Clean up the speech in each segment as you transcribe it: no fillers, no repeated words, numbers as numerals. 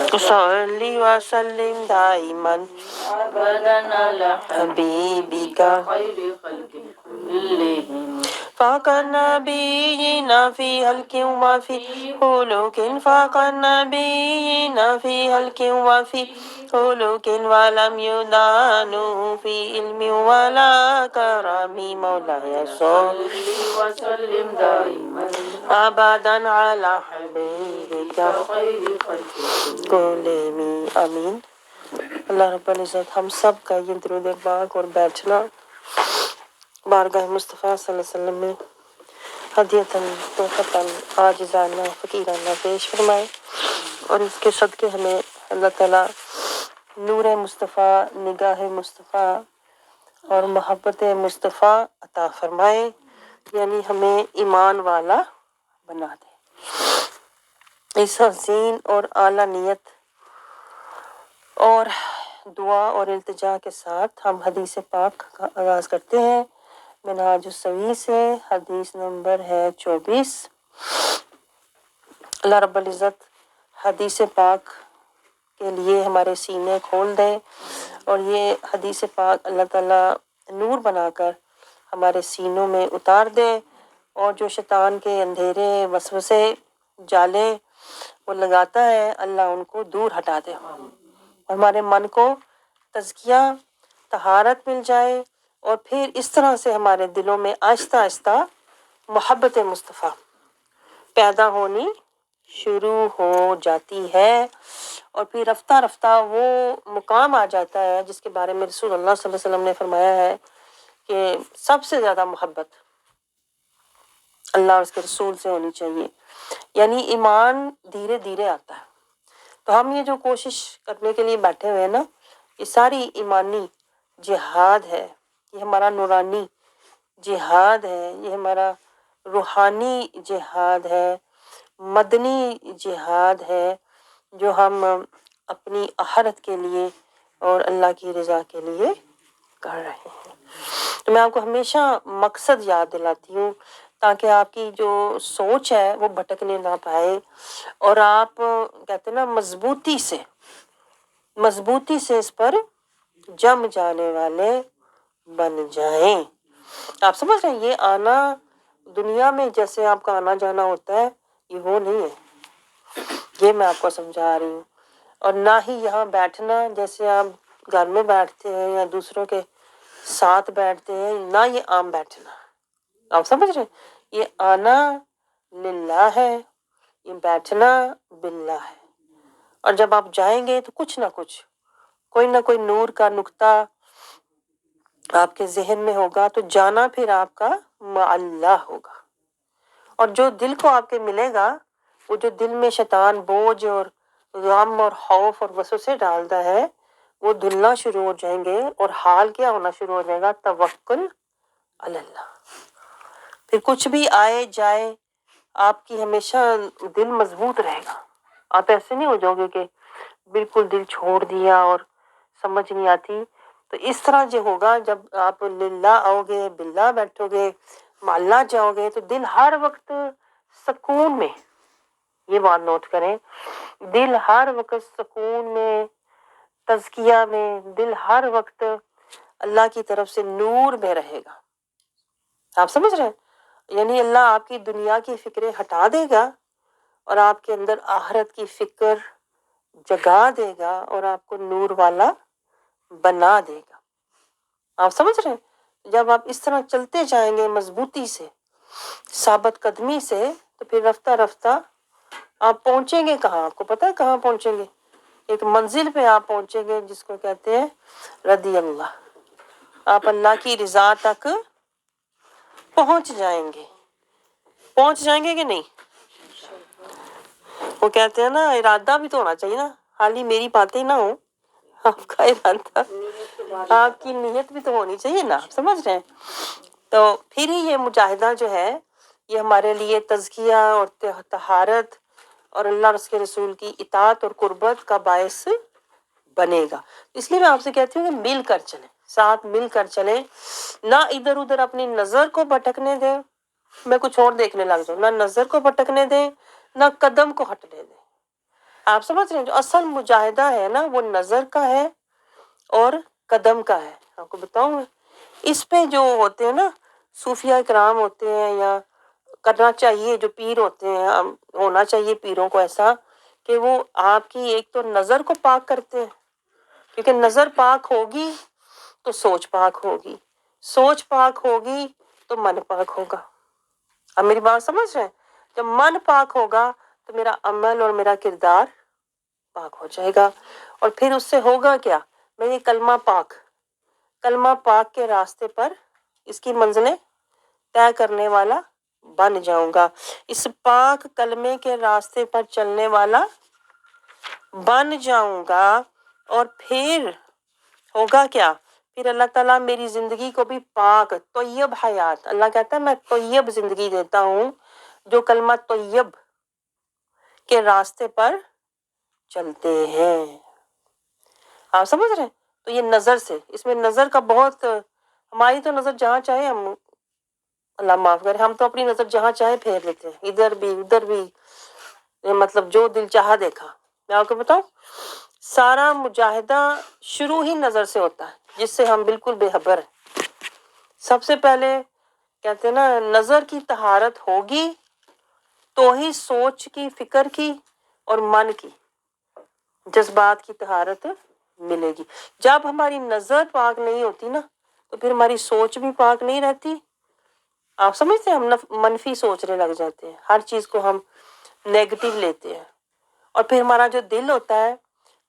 صلی وسلم دائما أبدا على حبیبک خير خلق كلهم فاق النبيين في هلك وفي خلق فاق النبيين في هلك وفي خلق ولم يدانوا في علم ولا كرم مولاي صل وسلم دائما أبدا على حبيبك خير خلق كلهم آمین۔ اللہ رب العزت ہم سب کا یہ درود پاک اور بیٹھنا بارگاہ مصطفیٰ صلی اللہ علیہ وسلم میں ہدیتاً تحفتاً عاجزانہ فقیرانہ پیش فرمائے، اور اس کے صدقے ہمیں اللہ تعالیٰ نور مصطفیٰ، نگاہ مصطفیٰ اور محبت مصطفیٰ عطا فرمائے، یعنی ہمیں ایمان والا بنا دے۔ اس حسین اور اعلیٰ نیت اور دعا اور التجا کے ساتھ ہم حدیث پاک کا آغاز کرتے ہیں۔ منہاج السوی سے حدیث نمبر ہے 24۔ اللہ رب العزت حدیث پاک کے لیے ہمارے سینے کھول دے، اور یہ حدیث پاک اللہ تعالیٰ نور بنا کر ہمارے سینوں میں اتار دے، اور جو شیطان کے اندھیرے وسوسے جالے وہ لگاتا ہے اللہ ان کو دور ہٹا دے، اور ہمارے من کو تزکیہ طہارت مل جائے، اور پھر اس طرح سے ہمارے دلوں میں آہستہ آہستہ محبت مصطفیٰ پیدا ہونی شروع ہو جاتی ہے، اور پھر رفتہ رفتہ وہ مقام آ جاتا ہے جس کے بارے میں رسول اللہ صلی اللہ علیہ وسلم نے فرمایا ہے کہ سب سے زیادہ محبت اللہ اور اس کے رسول سے ہونی چاہیے، یعنی ایمان دھیرے دھیرے آتا ہے۔ تو ہم یہ جو کوشش کرنے کے لیے بیٹھے ہوئے ہیں نا، یہ ساری ایمانی جہاد ہے، یہ ہمارا نورانی جہاد ہے، یہ ہمارا روحانی جہاد ہے، مدنی جہاد ہے، جو ہم اپنی آخرت کے لیے اور اللہ کی رضا کے لیے کر رہے ہیں۔ تو میں آپ کو ہمیشہ مقصد یاد دلاتی ہوں تاکہ آپ کی جو سوچ ہے وہ بھٹکنے نہ پائے، اور آپ کہتے ہیں نا مضبوطی سے اس پر جم جانے والے بن جائیں۔ آپ سمجھ رہے ہیں، یہ آنا دنیا میں جیسے آپ کا آنا جانا ہوتا ہے یہ وہ نہیں ہے، یہ میں آپ کو سمجھا رہی ہوں، اور نہ ہی یہاں بیٹھنا جیسے آپ گھر میں بیٹھتے ہیں یا دوسروں کے ساتھ بیٹھتے ہیں، نہ یہ عام بیٹھنا، آپ سمجھ رہے ہیں، یہ آنا للہ ہے، یہ بیٹھنا باللہ ہے، اور جب آپ جائیں گے تو کچھ نہ کچھ کوئی نہ کوئی نور کا نقطہ آپ کے ذہن میں ہوگا، تو جانا پھر آپ کا مع اللہ ہوگا، اور جو دل کو آپ کے ملے گا، وہ جو دل میں شیطان بوجھ اور غم اور خوف اور وسوسے ڈالتا ہے وہ دھلنا شروع ہو جائیں گے، اور حال کیا ہونا شروع ہو جائے گا، توکل علی اللہ۔ پھر کچھ بھی آئے جائے آپ کی ہمیشہ دل مضبوط رہے گا، آپ ایسے نہیں ہو جاؤ گے کہ بالکل دل چھوڑ دیا اور سمجھ نہیں آتی۔ تو اس طرح جو ہوگا جب آپ للہ آؤ گے، باللہ بیٹھو گے، مع اللہ جاؤ گے، تو دل ہر وقت سکون میں، یہ بات نوٹ کریں، دل ہر وقت سکون میں، تزکیہ میں، دل ہر وقت اللہ کی طرف سے نور میں رہے گا۔ آپ سمجھ رہے ہیں، یعنی اللہ آپ کی دنیا کی فکریں ہٹا دے گا اور آپ کے اندر آخرت کی فکر جگا دے گا، اور آپ کو نور والا بنا دے گا۔ آپ سمجھ رہے ہیں، جب آپ اس طرح چلتے جائیں گے مضبوطی سے، ثابت قدمی سے، تو پھر رفتہ رفتہ آپ پہنچیں گے کہاں؟ آپ کو پتہ ہے کہاں پہنچیں گے؟ ایک منزل پہ آپ پہنچیں گے جس کو کہتے ہیں رضی اللہ، آپ اللہ کی رضا تک پہنچ جائیں گے۔ پہنچ جائیں گے کہ نہیں؟ وہ کہتے ہیں نا ارادہ بھی تو ہونا چاہیے نا، خالی میری باتیں نہ ہوں، آپ کا ارادہ، آپ کی نیت بھی تو ہونی چاہیے نا، آپ سمجھ رہے ہیں؟ تو پھر ہی یہ مجاہدہ جو ہے یہ ہمارے لیے تزکیہ اور طہارت اور اللہ اور اس کے رسول کی اطاعت اور قربت کا باعث بنے گا۔ اس لیے میں آپ سے کہتی ہوں کہ مل کر چلیں، ساتھ مل کر چلیں، نہ ادھر ادھر اپنی نظر کو بھٹکنے دیں، میں کچھ اور دیکھنے لگ جاؤں، نہ نظر کو بھٹکنے دیں، نہ قدم کو ہٹنے دیں۔ آپ سمجھ رہے ہیں؟ جو اصل مجاہدہ ہے نا وہ نظر کا ہے اور قدم کا ہے. آپ کو بتاؤں میں اس پہ جو ہوتے ہیں نا صوفیہ کرام ہوتے ہیں یا کرنا چاہیے جو پیر ہوتے ہیں، ہونا چاہیے پیروں کو ایسا کہ وہ آپ کی ایک تو نظر کو پاک کرتے ہیں، کیونکہ نظر پاک ہوگی تو سوچ پاک ہوگی، سوچ پاک ہوگی تو من پاک ہوگا. اب میری بات سمجھ رہے ہیں؟ جب من پاک ہوگا تو میرا عمل اور میرا کردار پاک ہو جائے گا، اور پھر اس سے ہوگا کیا؟ میں یہ کلمہ پاک کے راستے پر اس کی منزلیں طے کرنے والا بن جاؤں گا، اس پاک کلمے کے راستے پر چلنے والا بن جاؤں گا. اور پھر ہوگا کیا؟ پھر اللہ تعالیٰ میری زندگی کو بھی پاک طیب حیات، اللہ کہتا ہے میں طیب زندگی دیتا ہوں جو کلمہ طیب کے راستے پر چلتے ہیں. آپ سمجھ رہے ہیں؟ تو یہ نظر سے، اس میں نظر کا بہت، ہماری تو نظر جہاں چاہے ہم، اللہ معاف کرے، ہم تو اپنی نظر جہاں چاہے پھیر لیتے ہیں، ادھر بھی ادھر بھی، مطلب جو دل چاہا دیکھا. میں آپ کو بتاؤں سارا مجاہدہ شروع ہی نظر سے ہوتا ہے جس سے ہم بالکل بے خبر ہیں. سب سے پہلے کہتے ہیں نا نظر کی طہارت ہوگی تو ہی سوچ کی، فکر کی اور من کی، جذبات کی طہارت ملے گی. جب ہماری نظر پاک نہیں ہوتی نا تو پھر ہماری سوچ بھی پاک نہیں رہتی. آپ سمجھتے ہیں ہم منفی سوچنے لگ جاتے ہیں، ہر چیز کو ہم نیگیٹو لیتے ہیں، اور پھر ہمارا جو دل ہوتا ہے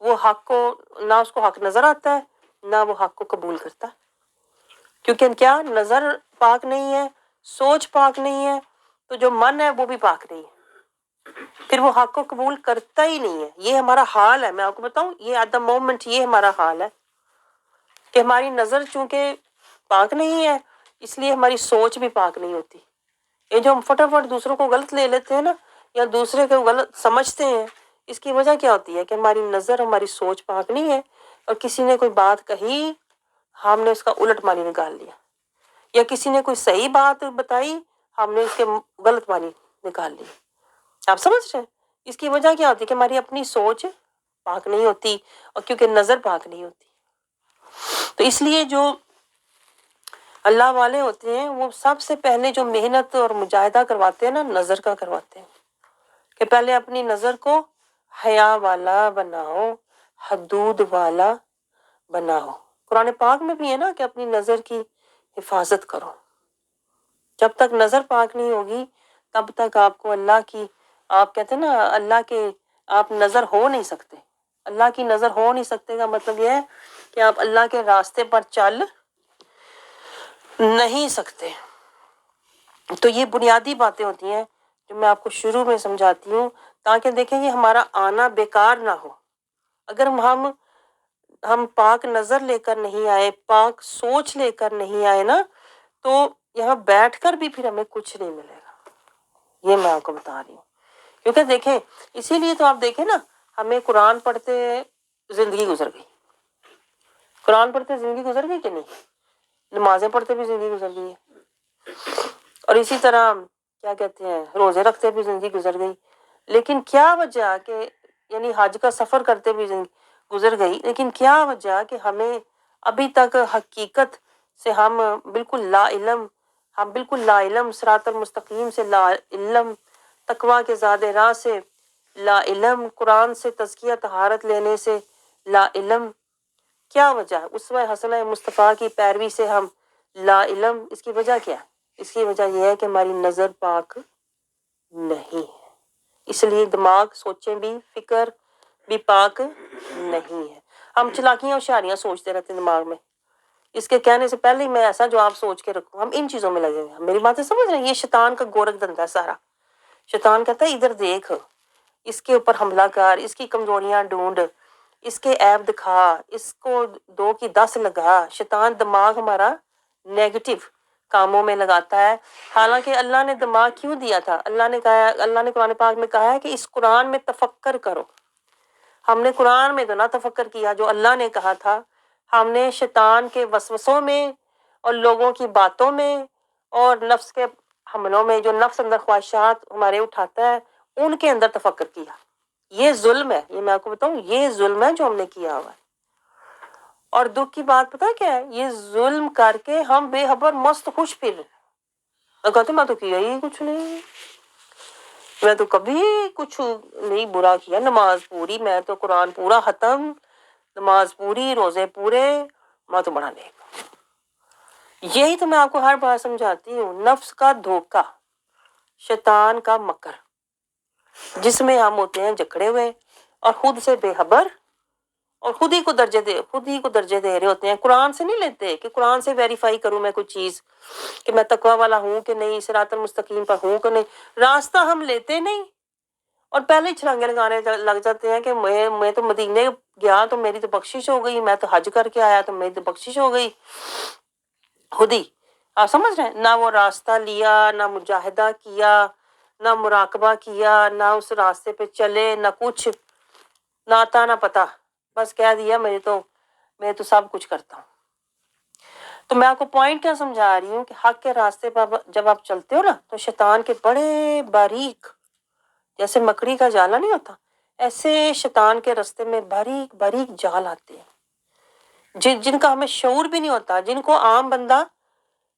وہ حق کو، نہ اس کو حق نظر آتا ہے نہ وہ حق کو قبول کرتا، کیونکہ کیا نظر پاک نہیں ہے، سوچ پاک نہیں ہے، تو جو من ہے وہ بھی پاک نہیں ہے، پھر وہ حق کو قبول کرتا ہی نہیں ہے. یہ ہمارا حال ہے، میں آپ کو بتاؤں یہ ایٹ دا مومنٹ یہ ہمارا حال ہے کہ ہماری نظر چونکہ پاک نہیں ہے اس لیے ہماری سوچ بھی پاک نہیں ہوتی. یہ جو ہم فٹافٹ دوسروں کو غلط لے لیتے ہیں نا یا دوسرے کو غلط سمجھتے ہیں، اس کی وجہ کیا ہوتی ہے کہ ہماری نظر، ہماری سوچ پاک نہیں ہے، اور کسی نے کوئی بات کہی ہم نے اس کا الٹ معنی نکال لیا، یا کسی نے کوئی صحیح بات بتائی ہم نے اس کے غلط معنی نکال لی. آپ سمجھ رہے ہیں؟ اس کی وجہ کیا ہوتی ہے کہ ہماری اپنی سوچ پاک نہیں ہوتی، اور کیونکہ نظر پاک نہیں ہوتی. تو اس لیے جو اللہ والے ہوتے ہیں وہ سب سے پہلے جو محنت اور مجاہدہ کرواتے ہیں نا نظر کا کرواتے ہیں، کہ پہلے اپنی نظر کو حیا والا بناؤ، حدود والا بناؤ. قرآن پاک میں بھی ہے نا کہ اپنی نظر کی حفاظت کرو. جب تک نظر پاک نہیں ہوگی تب تک آپ کو اللہ کی، آپ کہتے ہیں نا اللہ کے آپ نظر ہو نہیں سکتے. اللہ کی نظر ہو نہیں سکتے کا مطلب یہ ہے کہ آپ اللہ کے راستے پر چل نہیں سکتے. تو یہ بنیادی باتیں ہوتی ہیں جو میں آپ کو شروع میں سمجھاتی ہوں تاکہ دیکھیں یہ ہمارا آنا بیکار نہ ہو. اگر ہم پاک نظر لے کر نہیں آئے، پاک سوچ لے کر نہیں آئے نا تو یہاں بیٹھ کر بھی پھر ہمیں کچھ نہیں ملے گا. یہ میں آپ کو بتا رہی ہوں، کیونکہ دیکھیں اسی لیے تو آپ دیکھیں نا ہمیں قرآن پڑھتے زندگی گزر گئی، قرآن پڑھتے زندگی گزر گئی کہ نہیں، نمازیں پڑھتے بھی زندگی گزر گئی ہے، اور اسی طرح کیا کہتے ہیں روزے رکھتے بھی زندگی گزر گئی. لیکن کیا وجہ کہ یعنی حج کا سفر کرتے بھی زندگی گزر گئی، لیکن کیا وجہ کہ ہمیں ابھی تک حقیقت سے ہم بالکل لا علم، صراط المستقیم سے لا علم، تقویٰ کے زاد راہ سے لا علم، قرآن سے تزکیہ طہارت لینے سے لا علم. کیا وجہ ہے؟ اسوہ حسنہ مصطفیٰ کی پیروی سے ہم لا علم. اس کی وجہ کیا ہے؟ اس کی وجہ یہ ہے کہ ہماری نظر پاک نہیں ہے، اس لیے دماغ سوچیں بھی، فکر بھی پاک نہیں ہے. ہم چلاکیاں ہوشیاریاں سوچتے رہتے ہیں دماغ میں، اس کے کہنے سے پہلے ہی میں ایسا جواب سوچ کے رکھوں، ہم ان چیزوں میں لگے ہوئے ہیں. میری باتیں سمجھ رہے ہیں؟ یہ شیطان کا گورکھ دھندا ہے سارا. شیطان کہتا ہے ادھر دیکھ، اس کے اوپر حملہ کر، اس کی کمزوریاں ڈھونڈ، اس کے عیب دکھا، اس کو 2 کی 10 لگا. شیطان دماغ ہمارا نیگیٹو کاموں میں لگاتا ہے. حالانکہ اللہ نے دماغ کیوں دیا تھا؟ اللہ نے قرآن پاک میں کہا ہے کہ اس قرآن میں تفکر کرو. ہم نے قرآن میں تو نہ تفکر کیا جو اللہ نے کہا تھا، ہم نے شیطان کے وسوسوں میں اور لوگوں کی باتوں میں اور نفس کے حملوں میں، جو نفس اندر خواہشات ہمارے اٹھاتا ہے ان کے اندر تفکر کیا. یہ ظلم ہے، یہ میں آپ کو بتاؤں، یہ ظلم ہے جو ہم نے کیا ہوا ہے۔ اور دکھ کی بات پتہ کیا ہے، یہ ظلم کر کے ہم بے خبر مست خوش پھر رہے ہیں اور کہتے میں تو کیا ہی کچھ نہیں، میں تو کبھی کچھ نہیں برا کیا، نماز پوری، میں تو قرآن پورا ختم، نماز پوری، روزے پورے، میں تو بڑا نیک۔ یہی تو میں آپ کو ہر بار سمجھاتی ہوں، نفس کا دھوکہ، شیطان کا مکر، جس میں ہم ہوتے ہیں جکڑے ہوئے اور خود سے بے خبر، اور خود ہی کو درجے دے رہے ہوتے ہیں۔ قرآن سے نہیں لیتے کہ قرآن سے ویریفائی کروں میں کوئی چیز کہ میں تقوی والا ہوں کہ نہیں، صراط المستقیم پر ہوں کہ نہیں، راستہ ہم لیتے نہیں اور پہلے ہی چھلانگے لگانے لگ جاتے ہیں کہ میں تو مدینے گیا تو میری تو بخشش ہو گئی، میں تو حج کر کے آیا تو میری تو بخشش ہو گئی۔ خود ہی آپ سمجھ رہے ہیں، نہ وہ راستہ لیا، نہ مجاہدہ کیا، نہ مراقبہ کیا، نہ اس راستے پہ چلے، نہ کچھ، نہ آتا نہ پتا، بس کہہ دیا میں تو سب کچھ کرتا ہوں۔ تو میں آپ کو پوائنٹ کیا سمجھا رہی ہوں کہ حق کے راستے پر جب آپ چلتے ہو نا تو شیطان کے بڑے باریک، جیسے مکڑی کا جالا نہیں ہوتا، ایسے شیطان کے راستے میں باریک باریک جال آتے ہیں جن کا ہمیں شعور بھی نہیں ہوتا، جن کو عام بندہ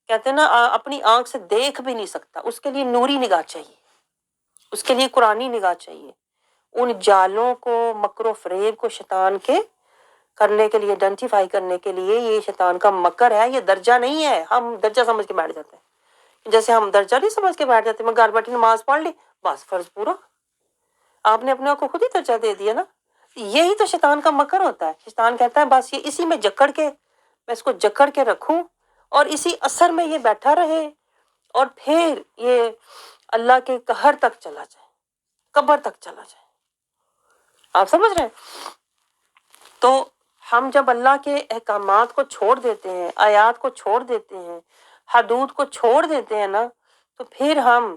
کہتے ہیں نا اپنی آنکھ سے دیکھ بھی نہیں سکتا، اس کے لیے نوری نگاہ چاہیے، اس کے لیے قرآنی نگاہ چاہیے۔ ان جالوں کو، مکر و فریب کو شیطان کے کرنے کے لیے، آئیڈینٹیفائی کرنے کے لیے، یہ شیطان کا مکر ہے، یہ درجہ نہیں ہے۔ ہم درجہ سمجھ کے بیٹھ جاتے ہیں، جیسے ہم درجہ نہیں سمجھ کے بیٹھ جاتے، میں گھر بیٹھی نماز پڑھ لی بس فرض پورا، آپ نے اپنے آپ کو خود ہی درجہ دے دیا نا۔ یہی تو شیطان کا مکر ہوتا ہے۔ شیطان کہتا ہے بس یہ اسی میں جکڑ کے، میں اس کو جکڑ کے رکھوں اور اسی اثر میں یہ بیٹھا رہے اور پھر یہ اللہ کے قہر تک چلا جائے، قبر تک چلا جائے۔ آپ سمجھ رہے ہیں؟ تو ہم جب اللہ کے احکامات کو چھوڑ دیتے ہیں، آیات کو چھوڑ دیتے ہیں، حدود کو چھوڑ دیتے ہیں نا، تو پھر ہم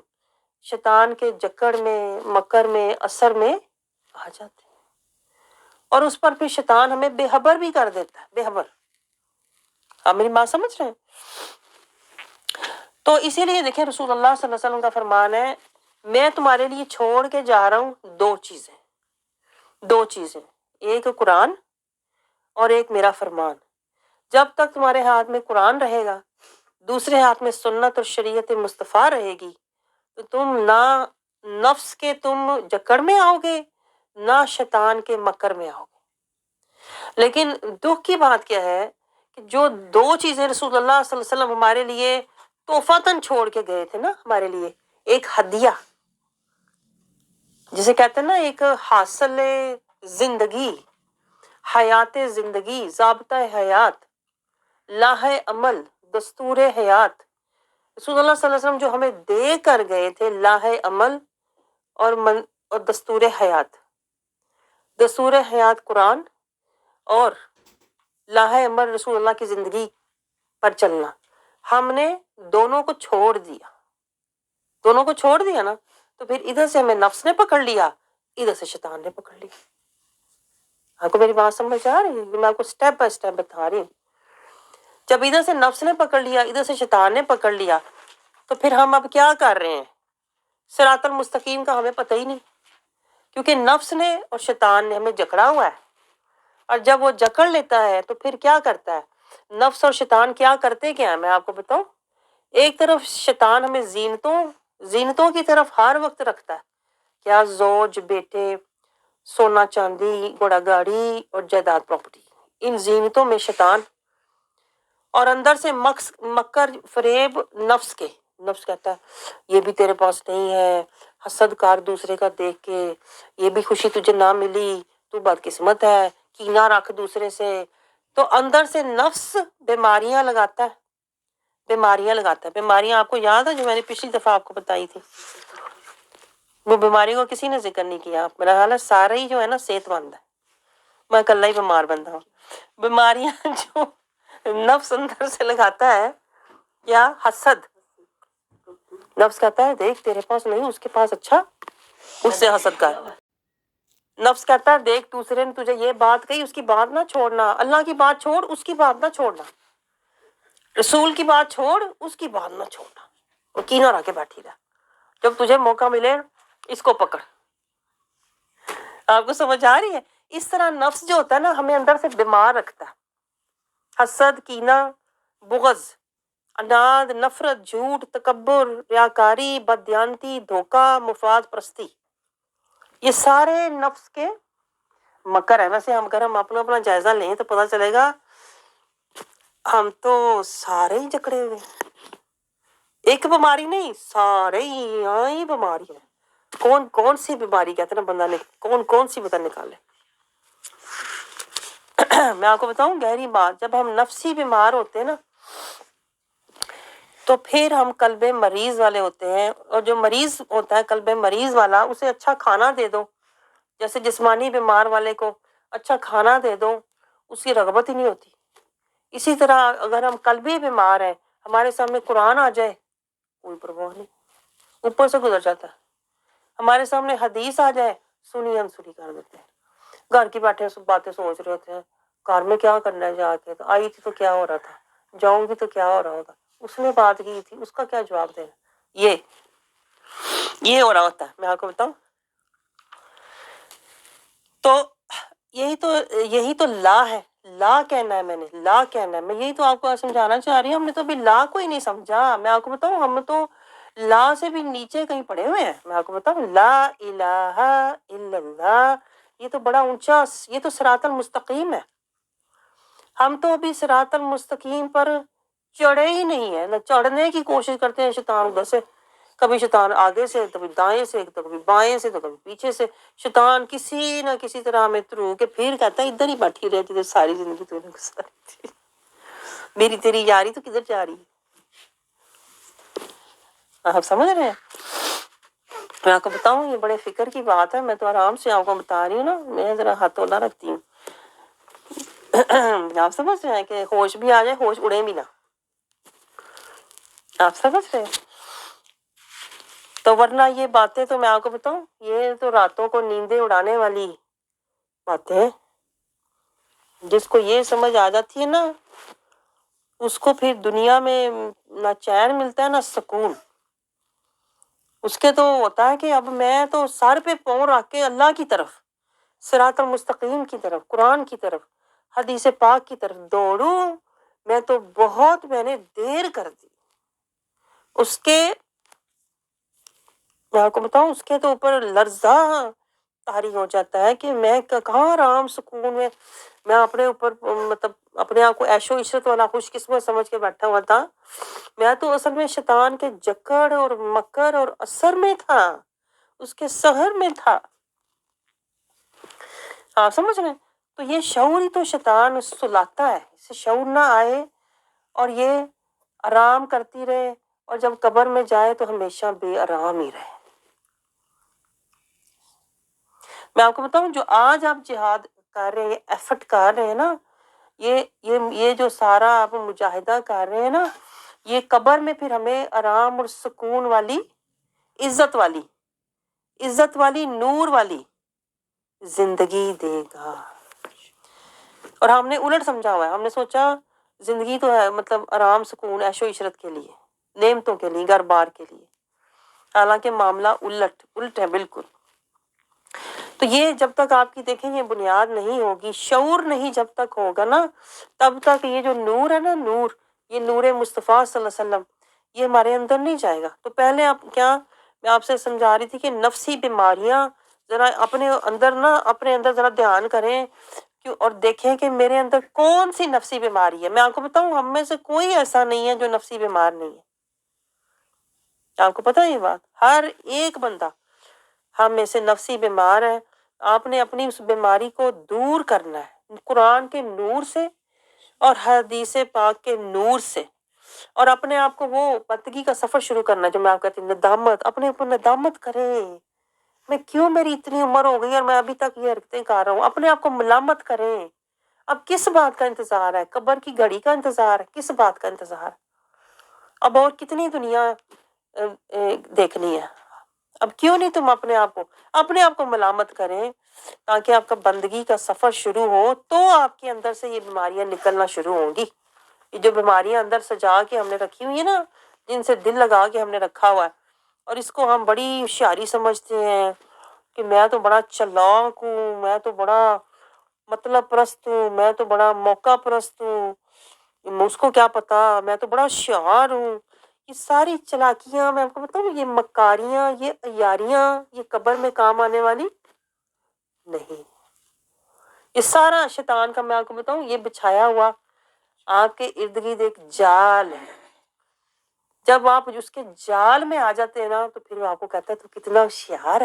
شیطان کے جکڑ میں، مکر میں، اثر میں آ جاتے ہیں اور اس پر پھر شیطان ہمیں بے خبر بھی کر دیتا ہے، بے خبر۔ آپ میری بات سمجھ رہے ہیں؟ تو اسی لیے دیکھیں رسول اللہ صلی اللہ علیہ وسلم کا فرمان ہے، میں تمہارے لیے چھوڑ کے جا رہا ہوں دو چیزیں، ایک قرآن اور ایک میرا فرمان۔ جب تک تمہارے ہاتھ میں قرآن رہے گا، دوسرے ہاتھ میں سنت اور شریعت مصطفیٰ رہے گی، تو تم نہ نفس کے تم جکڑ میں آؤ گے، نہ شیطان کے مکر میں آؤ گے۔ لیکن دکھ کی بات کیا ہے کہ جو دو چیزیں رسول اللہ صلی اللہ علیہ وسلم ہمارے لیے تحفتاً چھوڑ کے گئے تھے نا، ہمارے لیے ایک ہدیہ، جسے کہتے ہیں نا ایک حاصل زندگی، حیات زندگی، ضابطہ حیات، لاہ عمل، دستور حیات، رسول اللہ صلی اللہ علیہ وسلم جو ہمیں دے کر گئے تھے، لاہ عمل اور دستور حیات۔ دستور حیات قرآن اور لاہ عمل رسول اللہ کی زندگی پر چلنا، ہم نے دونوں کو چھوڑ دیا نا، تو پھر ادھر سے ہمیں نفس نے پکڑ لیا، ادھر سے شیطان نے پکڑ لیا۔ آپ کو میری بات سمجھ آ رہی ہے؟ میں آپ کو سٹیپ بائی سٹیپ بتا رہی ہوں۔ جب ادھر سے نفس نے پکڑ لیا، ادھر سے شیطان نے پکڑ لیا، تو پھر ہم اب کیا کر رہے ہیں؟ صراط المستقیم کا ہمیں پتہ ہی نہیں، کیونکہ نفس نے اور شیطان نے ہمیں جکڑا ہوا ہے، اور جب وہ جکڑ لیتا ہے تو پھر کیا کرتا ہے؟ نفس اور شیطان کیا کرتے کیا ہیں میں آپ کو بتاؤں؟ ایک طرف شیطان ہمیں زینتوں کی طرف ہر وقت رکھتا ہے، کیا زوج، بیٹے، سونا چاندی، گھوڑا گاڑی اور جائیداد پراپرٹی، ان زینتوں میں شیطان، اور اندر سے مکر فریب نفس کہتا ہے یہ بھی تیرے پاس نہیں ہے، حسد کر دوسرے کا دیکھ کے، یہ بھی خوشی تجھے نہ ملی، تو بدقسمت ہے، کینہ رکھ دوسرے سے۔ تو اندر سے نفس بیماریاں لگاتا ہے۔ بیماریاں آپ کو یاد ہے جو میں نے پچھلی دفعہ آپ کو بتائی تھی؟ وہ بیماری کو کسی نے ذکر نہیں کیا، میرا خیال ہے سارے ہی جو ہے نا صحت مند ہے، میں اکلا ہی بیمار بندہ ہوں۔ بیماریاں جو نفس اندر سے لگاتا ہے، کیا؟ حسد۔ نفس کہتا ہے دیکھ تیرے پاس نہیں، اس کے پاس، اچھا اس سے حسد کر۔ نفس کہتا ہے دیکھ دوسرے نے تجھے یہ بات کہی، اس کی بات نہ چھوڑنا، اللہ کی بات چھوڑ، اس کی بات نہ چھوڑنا، رسول کی بات چھوڑ، اس کی بات نہ چھوڑنا، وہ کینہ رکھ کے بیٹھی رہا، جب تجھے موقع ملے اس کو پکڑ۔ آپ کو سمجھ آ رہی ہے؟ اس طرح نفس جو ہوتا ہے نا ہمیں اندر سے بیمار رکھتا ہے، حسد، کینہ، بغض، اناد، نفرت، جھوٹ، تکبر، ریاکاری، بددیانتی، دھوکہ، مفاد پرستی، یہ سارے نفس کے مکر ہے۔ ویسے اگر ہم اپنا جائزہ لیں تو پتہ چلے گا ہم تو سارے ہی جکڑے ہوئے ہیں۔ ایک بیماری نہیں، سارے ہی بیماری ہے۔ کون کون سی بیماری کہتے ہیں نا بندہ نے کون سی بتا نکالے۔ میں آپ کو بتاؤں گہری بات، جب ہم نفسی بیمار ہوتے ہیں نا تو پھر ہم قلب مریض والے ہوتے ہیں، اور جو مریض ہوتا ہے قلب مریض والا اسے اچھا کھانا دے دو، جیسے جسمانی بیمار والے کو اچھا کھانا دے دو اس کی رغبت ہی نہیں ہوتی۔ اسی طرح اگر ہم قلبی بیمار ہیں، ہمارے سامنے قرآن آ جائے کوئی پرواہ نہیں، اوپر سے گزر جاتا ہے۔ ہمارے سامنے حدیث آ جائے سنی انسنی کر دیتے ہیں۔ گھر کی بیٹھے باتیں سوچ رہے ہوتے ہیں، گھر میں کیا کرنا ہے، جا کے تو آئی تھی تو کیا ہو رہا تھا، جاؤں گی تو کیا ہو رہا ہوگا، اس نے بات کی تھی اس کا کیا جواب دینا، یہ ہو رہا ہوتا ہے۔ میں آپ کو بتاؤں تو یہی تو لا ہے، لا کہنا ہے، میں نے لا کہنا ہے، میں یہی تو آپ کو سمجھانا چاہ رہی ہوں۔ ہم نے تو ابھی لا کو ہی نہیں سمجھا۔ میں آپ کو بتاؤں ہم تو لا سے بھی نیچے کہیں پڑے ہوئے ہیں۔ میں آپ کو بتاؤں لا الہ الا اللہ، یہ تو بڑا اونچا، یہ تو صراط المستقیم ہے۔ ہم تو ابھی صراط المستقیم پر چڑھے ہی نہیں ہیں، نہ چڑھنے کی کوشش کرتے ہیں۔ شیطان ادھر سے، کبھی شیطان آگے سے، کبھی دائیں سے، کبھی بائیں سے، تو کبھی پیچھے سے، شیطان کسی نہ کسی طرح ہمیں تھرو کے پھر کہتا ہے ادھر ہی بیٹھی رہتی تھی ساری زندگی، تو نے گزاری تھی، میری تیری یاری تو کدھر جا رہی ہے؟ آپ سمجھ رہے ہیں؟ میں آپ کو بتاؤں یہ بڑے فکر کی بات ہے، میں تو آرام سے آپ کو بتا رہی ہوں نا، میں ذرا ہاتھ تولا رکھتی ہوں۔ آپ سمجھ رہے ہیں کہ ہوش بھی آ جائے، ہوش اڑے بھی نہ، آپ سمجھ رہے ہیں؟ تو ورنہ یہ باتیں تو میں آپ کو بتاؤں یہ تو راتوں کو نیندیں اڑانے والی باتیں ہیں۔ جس کو یہ سمجھ آ جاتی ہے نا اس کو پھر دنیا میں نہ چین ملتا ہے نہ سکون۔ اس کے تو ہوتا ہے کہ اب میں تو سر پہ پاؤں رکھ کے اللہ کی طرف، صراط المستقیم کی طرف، قرآن کی طرف، حدیث پاک کی طرف دوڑوں۔ میں تو بہت میں نے دیر کر دی اس کے، میں آپ کو بتاؤں اس کے تو اوپر لرزہ طاری ہو جاتا ہے کہ میں کہاں آرام سکون میں اپنے اوپر مطلب اپنے آپ کو عیش و عشرت والا خوش قسمت سمجھ کے بیٹھا ہوا تھا۔ میں تو اصل میں شیطان کے جکڑ اور مکر اور اثر میں تھا، اس کے سحر میں تھا۔ آپ سمجھ رہے ہیں؟ تو یہ شعور ہی تو شیطان سلاتا ہے، اسے شعور نہ آئے اور یہ آرام کرتی رہے، اور جب قبر میں جائے تو ہمیشہ بے آرام ہی رہے۔ میں آپ کو بتاؤں جو آج آپ جہاد کر رہے ہیں، ایفرٹ کر رہے ہیں نا، یہ جو سارا آپ مجاہدہ کر رہے ہیں نا، یہ قبر میں پھر ہمیں آرام اور سکون والی، عزت والی نور والی زندگی دے گا۔ اور ہم نے الٹ سمجھا ہوا ہے، ہم نے سوچا زندگی تو ہے مطلب آرام سکون عیش و عشرت کے لیے، نعمتوں کے لیے، گھر بار کے لیے، حالانکہ معاملہ الٹ ہے بالکل۔ تو یہ جب تک آپ کی دیکھیں یہ بنیاد نہیں ہوگی، شعور نہیں جب تک ہوگا نا، تب تک یہ جو نور ہے نا، نور، یہ نور مصطفیٰ صلی اللہ علیہ وسلم، یہ ہمارے اندر نہیں جائے گا۔ تو پہلے آپ کیا میں آپ سے سمجھا رہی تھی کہ نفسی بیماریاں ذرا اپنے اندر ذرا دھیان کریں اور دیکھیں کہ میرے اندر کون سی نفسی بیماری ہے۔ میں آپ کو بتاؤں ہم میں سے کوئی ایسا نہیں ہے جو نفسی بیمار نہیں ہے۔ آپ کو پتہ ہے یہ بات، ہر ایک بندہ ہم میں سے نفسی بیمار ہے۔ آپ نے اپنی اس بیماری کو دور کرنا ہے قرآن کے نور سے اور حدیث پاک کے نور سے، اور اپنے آپ کو وہ بندگی کا سفر شروع کرنا ہے جو میں آپ کہتی ہوں ندامت، اپنے اوپر ندامت کریں، میں کیوں میری اتنی عمر ہو گئی اور میں ابھی تک یہ حرکتیں کر رہا ہوں۔ اپنے آپ کو ملامت کریں۔ اب کس بات کا انتظار ہے؟ قبر کی گھڑی کا انتظار ہے؟ کس بات کا انتظار؟ اب اور کتنی دنیا دیکھنی ہے؟ اب کیوں نہیں تم اپنے آپ کو ملامت کریں تاکہ آپ کا بندگی کا سفر شروع ہو، تو آپ کے اندر سے یہ بیماریاں نکلنا شروع ہوں گی۔ یہ جو بیماریاں اندر سجا کے ہم نے رکھی ہوئی ہیں نا، جن سے دل لگا کے ہم نے رکھا ہوا ہے، اور اس کو ہم بڑی ہوشیاری سمجھتے ہیں کہ میں تو بڑا چلاک ہوں، میں تو بڑا مطلب پرست ہوں، میں تو بڑا موقع پرست ہوں، اس کو کیا پتا، میں تو بڑا ہوشیار ہوں. یہ ساری چلاکیاں میں آپ کو بتاؤں، یہ مکاریاں، یہ عیاریاں، یہ قبر میں کام آنے والی نہیں. یہ سارا شیطان کا میں آپ کو بتاؤں یہ بچھایا ہوا آپ کے ارد گرد ایک جال ہے. جب آپ اس کے جال میں آ جاتے ہیں نا تو پھر وہ آپ کو کہتا ہے تو کتنا ہوشیار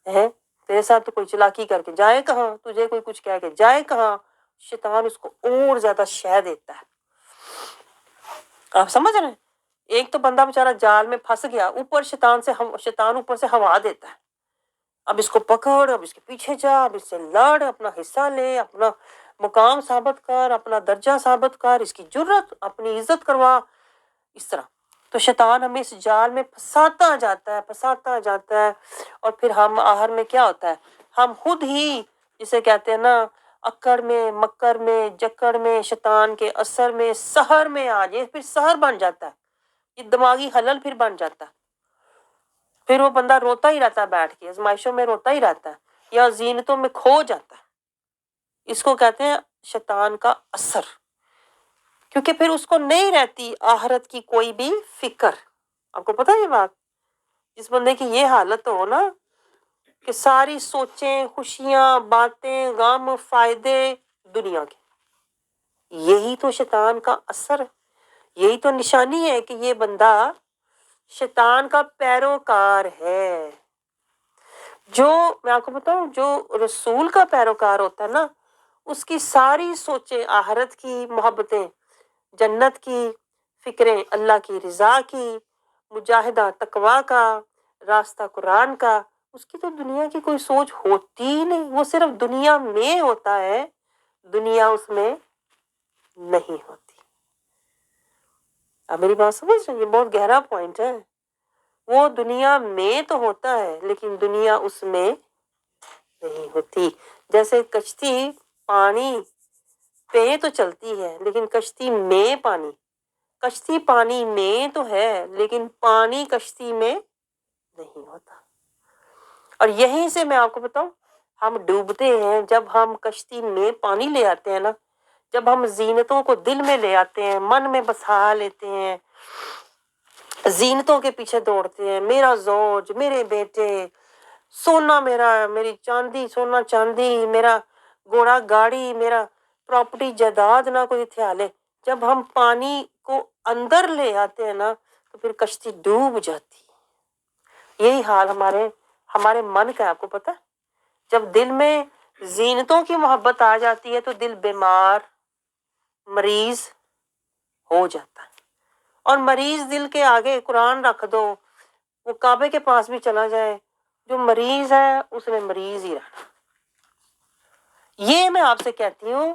ہے، تیرے ساتھ تو کوئی چلاکی کر کے جائے کہاں، تجھے کوئی کچھ کہہ کے جائے کہاں. شیطان اس کو اور زیادہ شے دیتا ہے. آپ سمجھ رہے ہیں؟ ایک تو بندہ بیچارہ جال میں پھنس گیا، اوپر شیطان اوپر سے ہوا دیتا ہے. اب اس کو پکڑ، اب اس کے پیچھے جا، اب اس سے لڑ، اپنا حصہ لے، اپنا مقام ثابت کر، اپنا درجہ ثابت کر، اس کی جرت، اپنی عزت کروا، اس طرح. تو شیطان ہمیں اس جال میں پھنساتا جاتا ہے. اور پھر ہم آخر میں کیا ہوتا ہے، ہم خود ہی جسے کہتے ہیں نا اکڑ میں، مکر میں، جکڑ میں، شیطان کے اثر میں، سحر میں آ جائے، پھر سحر بن جاتا ہے. یہ دماغی خلل پھر بن جاتا ہے. پھر وہ بندہ روتا ہی رہتا ہے، بیٹھ کے آزمائشوں میں روتا ہی رہتا ہے یا زینتوں میں کھو جاتا ہے. اس کو کہتے ہیں شیطان کا اثر. کیونکہ پھر اس کو نہیں رہتی آخرت کی کوئی بھی فکر. آپ کو پتہ ہے یہ بات، جس بندے کی یہ حالت ہو نا کہ ساری سوچیں، خوشیاں، باتیں، غم، فائدے دنیا کے، یہی تو شیطان کا اثر ہے. یہی تو نشانی ہے کہ یہ بندہ شیطان کا پیروکار ہے. جو میں آپ کو بتاؤں، جو رسول کا پیروکار ہوتا ہے نا، اس کی ساری سوچیں آخرت کی، محبتیں جنت کی، فکریں اللہ کی رضا کی، مجاہدہ تقویٰ کا، راستہ قرآن کا، اس کی تو دنیا کی کوئی سوچ ہوتی ہی نہیں. وہ صرف دنیا میں ہوتا ہے، دنیا اس میں نہیں ہوتی. اب میری بات سمجھ رہے ہیں؟ یہ بہت گہرا پوائنٹ ہے. وہ دنیا میں تو ہوتا ہے لیکن دنیا اس میں نہیں ہوتی. جیسے کشتی پانی پہ تو چلتی ہے لیکن کشتی میں پانی، کشتی پانی میں تو ہے لیکن پانی کشتی میں نہیں ہوتا. اور یہیں سے میں آپ کو بتاؤں ہم ڈوبتے ہیں جب ہم کشتی میں پانی لے آتے ہیں نا، جب ہم زینتوں کو دل میں لے آتے ہیں، من میں بسا لیتے ہیں، زینتوں کے پیچھے دوڑتے ہیں. میرا زوج، میرے بیٹے، سونا میری چاندی، سونا چاندی، میرا گھوڑا گاڑی، میرا پراپرٹی جائیداد نہ کوئی ہتھیالے. جب ہم پانی کو اندر لے آتے ہیں نا تو پھر کشتی ڈوب جاتی. یہی حال ہمارے من کا ہے. آپ کو پتہ ہے جب دل میں زینتوں کی محبت آ جاتی ہے تو دل بیمار، مریض ہو جاتا ہے. اور مریض دل کے آگے قرآن رکھ دو، وہ کعبے کے پاس بھی چلا جائے، جو مریض ہے اس نے مریض ہی رہنا. یہ میں آپ سے کہتی ہوں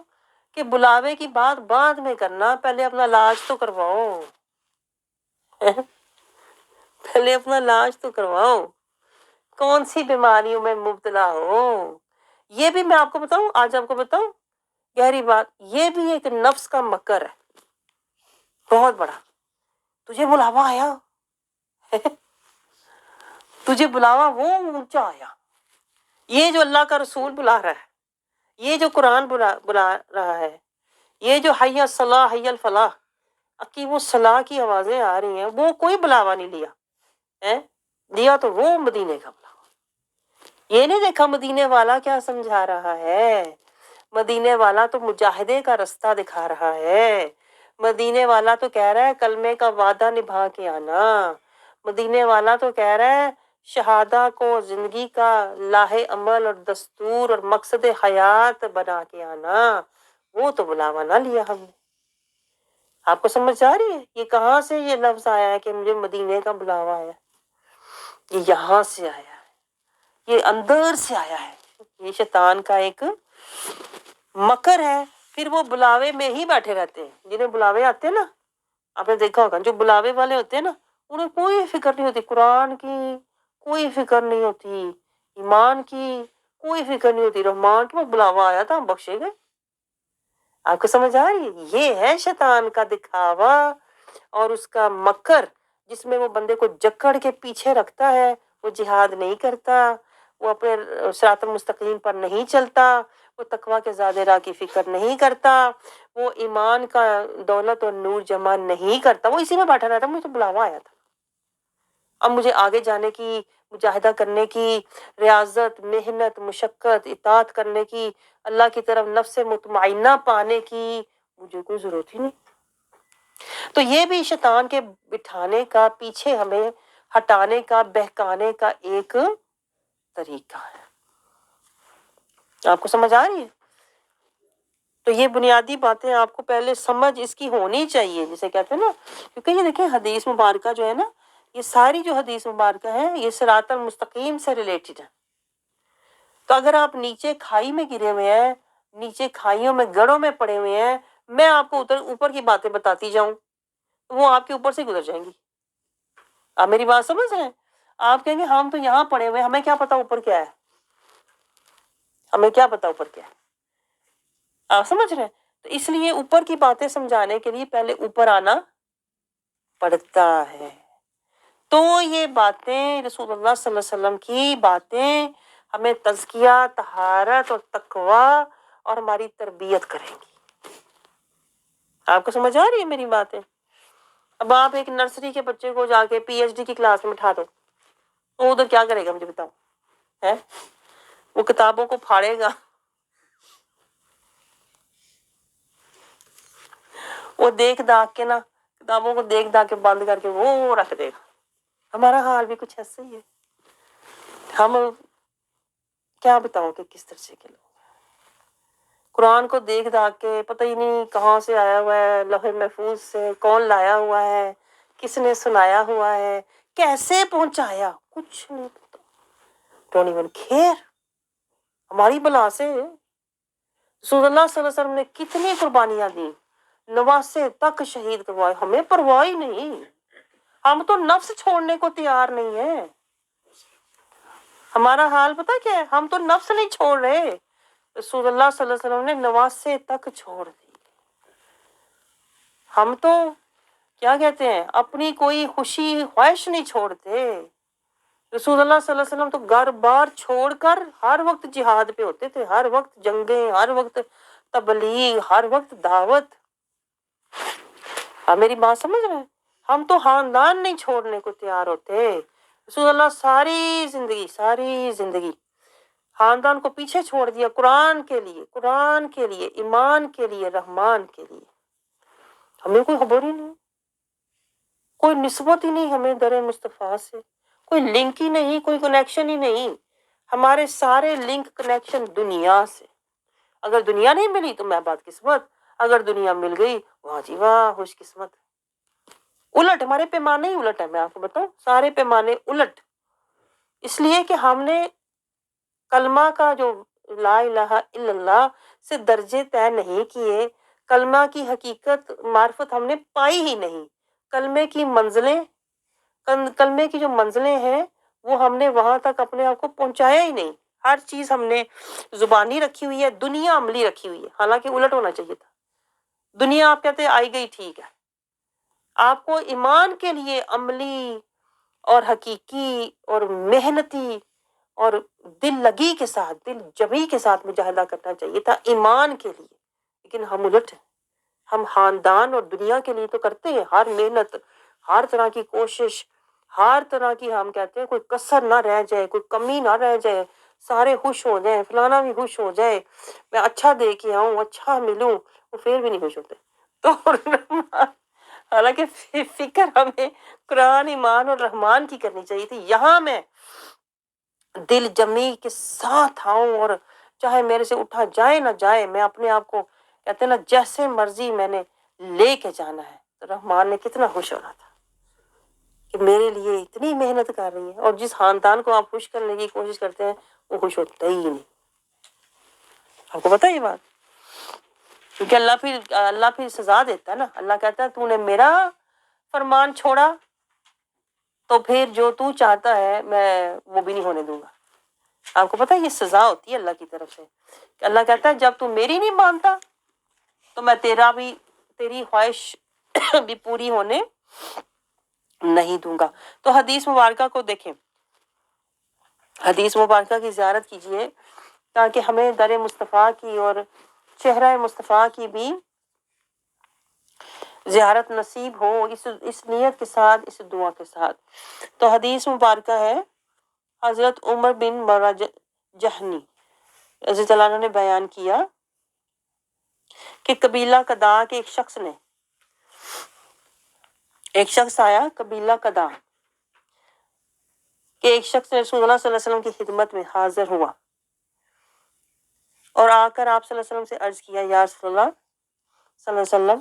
کہ بلاوے کی بات بعد میں کرنا، پہلے اپنا علاج تو کرواؤ. پہلے اپنا علاج تو کرواؤ. کون سی بیماریوں میں مبتلا ہو، یہ بھی میں آپ کو بتاؤں، آج آپ کو بتاؤں گہری بات، یہ بھی ایک نفس کا مکر ہے بہت بڑا. تجھے بلاوا آیا، تجھے بلاوا وہ اونچا آیا، یہ جو اللہ کا رسول بلا رہا ہے، یہ جو قرآن بلا رہا ہے، یہ جو حی الصلاح حی الفلاح کی وہ صلاح کی آوازیں آ رہی ہیں، وہ کوئی بلاوا نہیں لیا. دیا تو وہ مدینے کا بلاوا. یہ نہیں دیکھا مدینے والا کیا سمجھا رہا ہے، مدینے والا تو مجاہدے کا رستہ دکھا رہا ہے. مدینے والا تو کہہ رہا ہے کلمے کا وعدہ نبھا کے آنا. مدینے والا تو کہہ رہا ہے شہادہ کو زندگی کا لاہ عمل اور دستور اور مقصد حیات بنا کے آنا. وہ تو بلاوا نہ لیا ہم نے. آپ کو سمجھ آ رہی ہے یہ کہاں سے یہ لفظ آیا ہے کہ مجھے مدینے کا بلاوا آیا؟ یہ یہاں سے آیا ہے، یہ اندر سے آیا ہے. یہ شیطان کا ایک مکر ہے. پھر وہ بلاوے میں ہی بیٹھے رہتے ہیں. جنہیں بلاوے آتے ہیں نا، آپ نے دیکھا ہوگا جو بلاوے والے ہوتے ہیں نا انہیں کوئی فکر نہیں ہوتی قرآن کی، کوئی فکر نہیں ہوتی ایمان کی، کوئی فکر نہیں ہوتی رحمان کی. وہ بلاوا آیا تھا ہم بخشے گئے. آپ کو سمجھ آ رہی ہے؟ یہ ہے شیطان کا دکھاوا اور اس کا مکر، جس میں وہ بندے کو جکڑ کے پیچھے رکھتا ہے. وہ جہاد نہیں کرتا، وہ اپنے صراط المستقیم پر نہیں چلتا، وہ تقویٰ کے زیادہ راہ کی فکر نہیں کرتا، وہ ایمان کا دولت اور نور جمع نہیں کرتا، وہ اسی میں بیٹھا رہتا. مجھے تو بلاوا آیا تھا، اب مجھے آگے جانے کی، مجاہدہ کرنے کی، ریاضت، محنت، مشقت، اطاعت کرنے کی، اللہ کی طرف نفس مطمئنہ پانے کی مجھے کوئی ضرورت ہی نہیں. تو یہ بھی شیطان کے بٹھانے کا، پیچھے ہمیں ہٹانے کا، بہکانے کا ایک طریقہ ہے. آپ کو سمجھ آ رہی ہے؟ تو یہ بنیادی باتیں آپ کو پہلے سمجھ اس کی ہونی چاہیے، جسے کہتے ہیں نا، کیونکہ یہ دیکھیں حدیث مبارکہ جو ہے نا، یہ ساری جو حدیث مبارکہ ہیں یہ صراط المستقیم سے ریلیٹڈ ہے. تو اگر آپ نیچے کھائی میں گرے ہوئے ہیں، نیچے کھائیوں میں، گڑھوں میں پڑے ہوئے ہیں، میں آپ کو اوپر کی باتیں بتاتی جاؤں، وہ آپ کے اوپر سے گزر جائیں گی. آپ میری بات سمجھ رہے ہیں؟ آپ کہیں گے ہم تو یہاں پڑے ہوئے ہیں، ہمیں کیا پتا اوپر کیا ہے، ہمیں کیا پتا اوپر کیا ہے. آپ سمجھ رہے ہیں؟ تو اس لیے اوپر کی باتیں سمجھانے کے لیے پہلے اوپر آنا پڑتا ہے. تو یہ باتیں رسول اللہ صلی اللہ علیہ وسلم کی باتیں ہمیں تزکیہ، طہارت اور تقویٰ اور ہماری تربیت کریں گی. آپ کو سمجھ آ رہی ہے میری باتیں؟ اب آپ ایک نرسری کے بچے کو جا کے پی ایچ ڈی کی کلاس میں بٹھا دو، وہ ادھر کیا کرے گا مجھے بتاؤ؟ ہے وہ کتابوں کو پھاڑے گا، وہ دیکھ داکھ کے نا، کتابوں کو دیکھ داکھ کے بند کر کے وہ رکھ دے گا. ہمارا حال بھی کچھ ایسا ہی ہے. ہم کیا بتاؤں کہ کس طرح کے لوگ قرآن کو دیکھ داکھ کے پتہ ہی نہیں کہاں سے آیا ہوا ہے، لوح محفوظ سے کون لایا ہوا ہے، کس نے سنایا ہوا ہے، کیسے پہنچایا، کچھ نہیں پتا. Don't even care. ہماری بلا سے رسول اللہ صلی اللہ علیہ وسلم نے کتنی قربانیاں دی، نواسے تک شہید کروائے، ہمیں پرواہ ہی نہیں. ہم تو نفس چھوڑنے کو تیار نہیں ہیں. ہمارا حال پتہ کیا ہے؟ ہم تو نفس نہیں چھوڑ رہے، رسول اللہ صلی اللہ علیہ وسلم نے نواسے تک چھوڑ دی. ہم تو کیا کہتے ہیں، اپنی کوئی خوشی خواہش نہیں چھوڑتے. رسول اللہ صلی اللہ علیہ وسلم تو گھر بار چھوڑ کر ہر وقت جہاد پہ ہوتے تھے، ہر وقت جنگیں، ہر وقت تبلیغ، ہر وقت دعوت. آپ میری بات سمجھ رہے ہیں؟ ہم تو خاندان نہیں چھوڑنے کو تیار ہوتے. رسول اللہ ساری زندگی خاندان کو پیچھے چھوڑ دیا قرآن کے لیے، ایمان کے لیے، رحمان کے لیے. ہمیں کوئی خبر ہی نہیں، کوئی نسبت ہی نہیں ہمیں در مصطفیٰ سے، کوئی لنک ہی نہیں، کوئی کنیکشن ہی نہیں. ہمارے سارے لنک کنیکشن دنیا سے. اگر دنیا نہیں ملی تو میں بات قسمت، اگر دنیا مل گئی واہ جی واہ خوش قسمت. الٹ ہمارے پیمانے ہی الٹ ہے. میں آپ کو بتاؤں سارے پیمانے الٹ، اس لیے کہ ہم نے کلمہ کا جو لا الہ الا اللہ سے درجے طے نہیں کیے، کلمہ کی حقیقت معرفت ہم نے پائی ہی نہیں. کلمے کی جو منزلیں ہیں وہ ہم نے وہاں تک اپنے آپ کو پہنچایا ہی نہیں. ہر چیز ہم نے زبانی رکھی ہوئی ہے، دنیا عملی رکھی ہوئی ہے، حالانکہ الٹ ہونا چاہیے تھا. دنیا آپ کہتے ہیں آئی گئی ٹھیک ہے، آپ کو ایمان کے لیے عملی اور حقیقی اور محنتی اور دل لگی کے ساتھ، دل جمی کے ساتھ مجاہدہ کرنا چاہیے تھا ایمان کے لیے. لیکن ہم الٹ ہیں. ہم خاندان اور دنیا کے لیے تو کرتے ہیں ہر محنت، ہر طرح کی کوشش، ہر طرح کی، ہم کہتے ہیں کوئی کسر نہ رہ جائے، کوئی کمی نہ رہ جائے، سارے خوش ہو جائیں، فلانا بھی خوش ہو جائے، میں اچھا دے کے آؤں، اچھا ملوں. وہ پھر بھی نہیں خوش ہوتے. تو حالانکہ فکر ہمیں قرآن، ایمان اور رحمان کی کرنی چاہیے تھی. یہاں میں دل جمی کے ساتھ آؤں اور چاہے میرے سے اٹھا جائے نہ جائے، میں اپنے آپ کو کہتے ہیں نا جیسے مرضی میں نے لے کے جانا ہے. تو رحمان نے کتنا خوش ہونا تھا کہ میرے لیے اتنی محنت کر رہی ہے. اور جس خاندان کو آپ خوش کرنے کی کوشش کرتے ہیں وہ خوش ہوتا ہی نہیں. آپ کو پتہ ہے یہ بات؟ کیونکہ اللہ پھر سزا دیتا ہے نا. اللہ کہتا ہے تو نے میرا فرمان چھوڑا تو پھر جو تو چاہتا ہے میں وہ بھی نہیں ہونے دوں گا. آپ کو پتہ ہے یہ سزا ہوتی ہے اللہ کی طرف سے. کہ اللہ کہتا ہے جب تو میری نہیں مانتا تو میں تیری خواہش بھی پوری ہونے نہیں دوں گا. تو حدیث مبارکہ کو دیکھیں، حدیث مبارکہ کی زیارت کیجیے تاکہ ہمیں در مصطفیٰ کی اور چہرہ مصطفیٰ کی بھی زیارت نصیب ہو، اس نیت کے ساتھ، اس دعا کے ساتھ۔ تو حدیث مبارکہ ہے، حضرت عمر بن مرہ جہنی رضی اللہ عنہ نے بیان کیا کہ قبیلہ کدا کے ایک شخص آیا، قبیلہ کدا کہ ایک شخص رسول اللہ صلی اللہ علیہ وسلم کی خدمت میں حاضر ہوا اور آ کر آپ صلی اللہ علیہ وسلم سے عرض کیا، یا رسول اللہ صلی اللہ علیہ وسلم،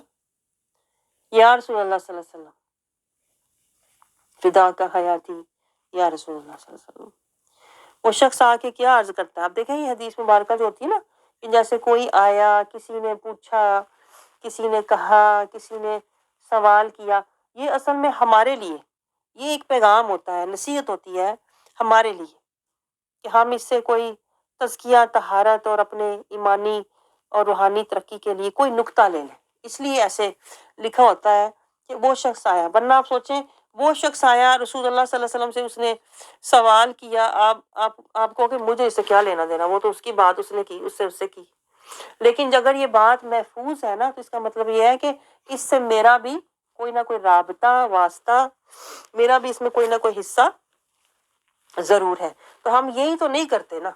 یا رسول اللہ صلی اللہ علیہ وسلم، فدا کا حیاتی یا رسول اللہ صلی اللہ علیہ وسلم۔ وہ شخص آ کے کیا عرض کرتا ہے؟ آپ دیکھیں یہ حدیث مبارکہ جو ہوتی ہے نا، کہ جیسے کوئی آیا، کسی نے پوچھا، کسی نے کہا، کسی نے سوال کیا، یہ اصل میں ہمارے لیے یہ ایک پیغام ہوتا ہے، نصیحت ہوتی ہے ہمارے لیے کہ ہم اس سے کوئی تزکیہ، طہارت اور اپنے ایمانی اور روحانی ترقی کے لیے کوئی نقطہ لے لیں۔ اس لیے ایسے لکھا ہوتا ہے کہ وہ شخص آیا، ورنہ آپ سوچیں وہ شخص آیا رسول اللہ صلی اللہ علیہ وسلم سے، اس نے سوال کیا، آپ کو کہ مجھے اس سے کیا لینا دینا، وہ تو اس کی بات اس نے کی، اس سے کی۔ لیکن اگر یہ بات محفوظ ہے نا، تو اس کا مطلب یہ ہے کہ اس سے میرا بھی کوئی نہ کوئی رابطہ، واسطہ، میرا بھی اس میں کوئی نہ کوئی حصہ ضرور ہے۔ تو ہم یہی تو نہیں کرتے نا،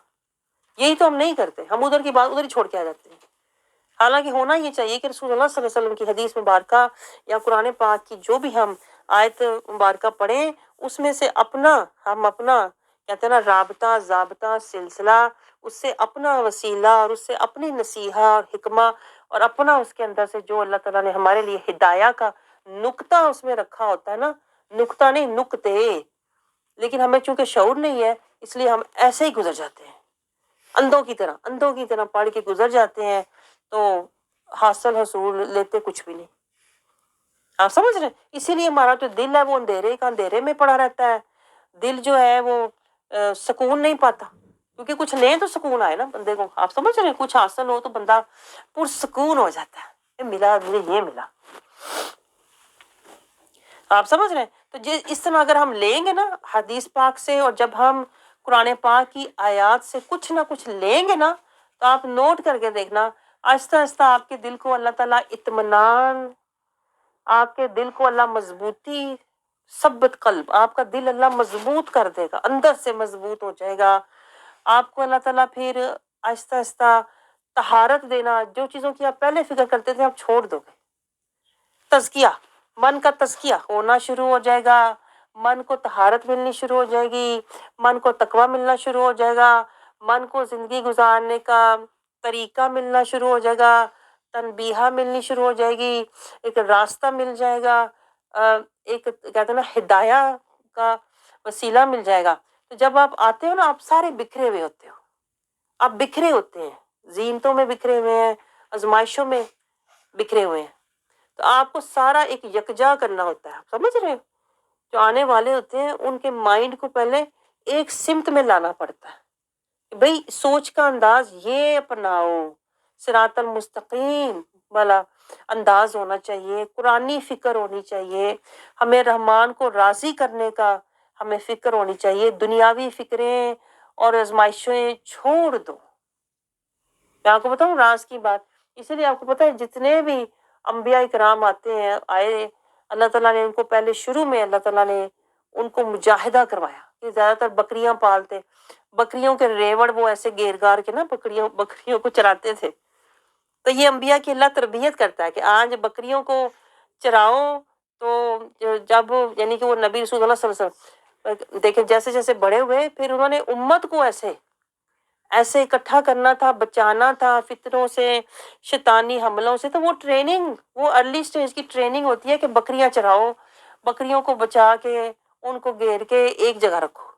یہی تو ہم نہیں کرتے، ہم ادھر کی بات ادھر ہی چھوڑ کے آ جاتے ہیں۔ حالانکہ ہونا یہ چاہیے کہ رسول اللہ صلی اللہ علیہ وسلم کی حدیث مبارکہ یا قرآن پاک کی جو بھی ہم آیت مبارکہ پڑھیں، اس میں سے ہم اپنا کہتے ہیں نا رابطہ، ضابطہ، سلسلہ، اس سے اپنا وسیلہ اور اس سے اپنی نصیحہ اور حکمہ اور اپنا اس کے اندر سے جو اللہ تعالیٰ نے ہمارے لیے ہدایہ کا نقطہ اس میں رکھا ہوتا ہے نا، نقطہ نہیں نقطے، لیکن ہمیں چونکہ شعور نہیں ہے اس لیے ہم ایسے ہی گزر جاتے ہیں، اندھوں کی طرح پڑھ کے گزر جاتے ہیں، تو حاصل حصول لیتے کچھ بھی نہیں۔ آپ سمجھ رہے ہیں؟ اسی لیے ہمارا جو دل ہے وہ اندھیرے میں پڑا رہتا ہے، دل جو ہے وہ سکون نہیں پاتا، کیونکہ کچھ لیں تو سکون آئے نا بندے کو۔ آپ سمجھ رہے ہیں؟ کچھ حاصل ہو تو بندہ پرسکون ہو جاتا ہے، ملا مجھے یہ ملا۔ آپ سمجھ رہے ہیں؟ تو اس طرح اگر ہم لیں گے نا حدیث پاک سے، اور جب ہم قرآن پاک کی آیات سے کچھ نہ کچھ لیں گے نا، تو آپ نوٹ کر کے دیکھنا، آہستہ آہستہ آپ کے دل کو اللہ تعالیٰ اطمینان، آپ کے دل کو اللہ مضبوطی، ثبت قلب، آپ کا دل اللہ مضبوط کر دے گا، اندر سے مضبوط ہو جائے گا۔ آپ کو اللہ تعالیٰ پھر آہستہ آہستہ طہارت دینا، جو چیزوں کی آپ پہلے فکر کرتے تھے آپ چھوڑ دو گے۔ تزکیہ، من کا تزکیہ ہونا شروع ہو جائے گا، من کو طہارت ملنی شروع ہو جائے گی، من کو تقویٰ ملنا شروع ہو جائے گا، من کو زندگی گزارنے کا طریقہ ملنا شروع ہو جائے گا، تنبیہہ ملنی شروع ہو جائے گی، ایک راستہ مل جائے گا، ایک کہتے ہیں نا ہدایہ کا وسیلہ مل جائے گا۔ تو جب آپ آتے ہو نا، آپ سارے بکھرے ہوئے ہوتے ہو، آپ بکھرے ہوتے ہیں، زینتوں میں بکھرے ہوئے ہیں، آزمائشوں میں بکھرے ہوئے ہیں، تو آپ کو سارا ایک یکجا کرنا ہوتا ہے۔ آپ سمجھ رہے ہیں؟ جو آنے والے ہوتے ہیں ان کے مائنڈ کو پہلے ایک سمت میں لانا پڑتا ہے، بھئی سوچ کا انداز یہ اپناؤ، صراط المستقیم والا انداز ہونا چاہیے، قرآنی فکر ہونی چاہیے، ہمیں رحمان کو راضی کرنے کا ہمیں فکر ہونی چاہیے، دنیاوی فکریں اور آزمائشیں چھوڑ دو۔ میں آپ کو بتاؤں راز کی بات، اسی لیے آپ کو پتہ ہے جتنے بھی انبیاء کرام آئے، اللہ تعالیٰ نے ان کو پہلے شروع میں اللہ تعالیٰ نے ان کو مجاہدہ کروایا کہ زیادہ تر بکریاں پالتے، بکریوں کے ریوڑ وہ ایسے گیر گار کے نا بکریوں کو چراتے تھے، تو یہ انبیاء کی اللہ تربیت کرتا ہے کہ آج بکریوں کو چراؤ، تو جب یعنی کہ وہ نبی رسول اللہ صلی اللہ علیہ وسلم دیکھیں جیسے جیسے بڑے ہوئے، پھر انہوں نے امت کو ایسے اکٹھا کرنا تھا، بچانا تھا فتنوں سے، شیطانی حملوں سے، تو وہ ٹریننگ، وہ ارلی سٹیج کی ٹریننگ ہوتی ہے کہ بکریاں چراؤ، بکریوں کو بچا کے ان کو گھیر کے ایک جگہ رکھو۔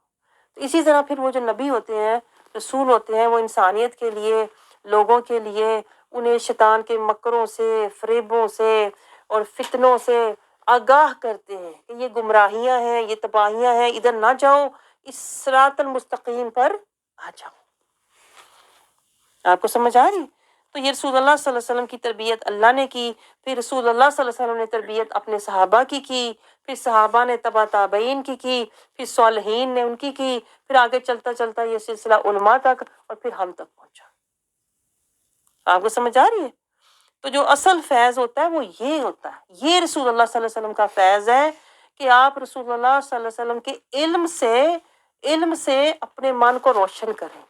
اسی طرح پھر وہ جو نبی ہوتے ہیں، رسول ہوتے ہیں، وہ انسانیت کے لیے، لوگوں کے لیے، انہیں شیطان کے مکروں سے، فریبوں سے اور فتنوں سے آگاہ کرتے ہیں کہ یہ گمراہیاں ہیں، یہ تباہیاں ہیں، ادھر نہ جاؤ، اس صراط المستقیم پر آ جاؤ۔ آپ کو سمجھ آ رہی؟ تو یہ رسول اللہ صلی اللہ علیہ وسلم کی تربیت اللہ نے کی، پھر رسول اللہ صلی اللہ علیہ وسلم نے تربیت اپنے صحابہ کی، پھر صحابہ نے تبع تابعین کی، پھر صالحین نے ان کی، پھر آگے چلتا چلتا یہ سلسلہ علماء تک اور پھر ہم تک پہنچا۔ آپ کو سمجھ آ رہی ہے؟ تو جو اصل فیض ہوتا ہے وہ یہ ہوتا ہے، یہ رسول اللہ صلی اللہ علیہ وسلم کا فیض ہے کہ آپ رسول اللہ صلی اللہ علیہ وسلم کے علم سے اپنے من کو روشن کریں،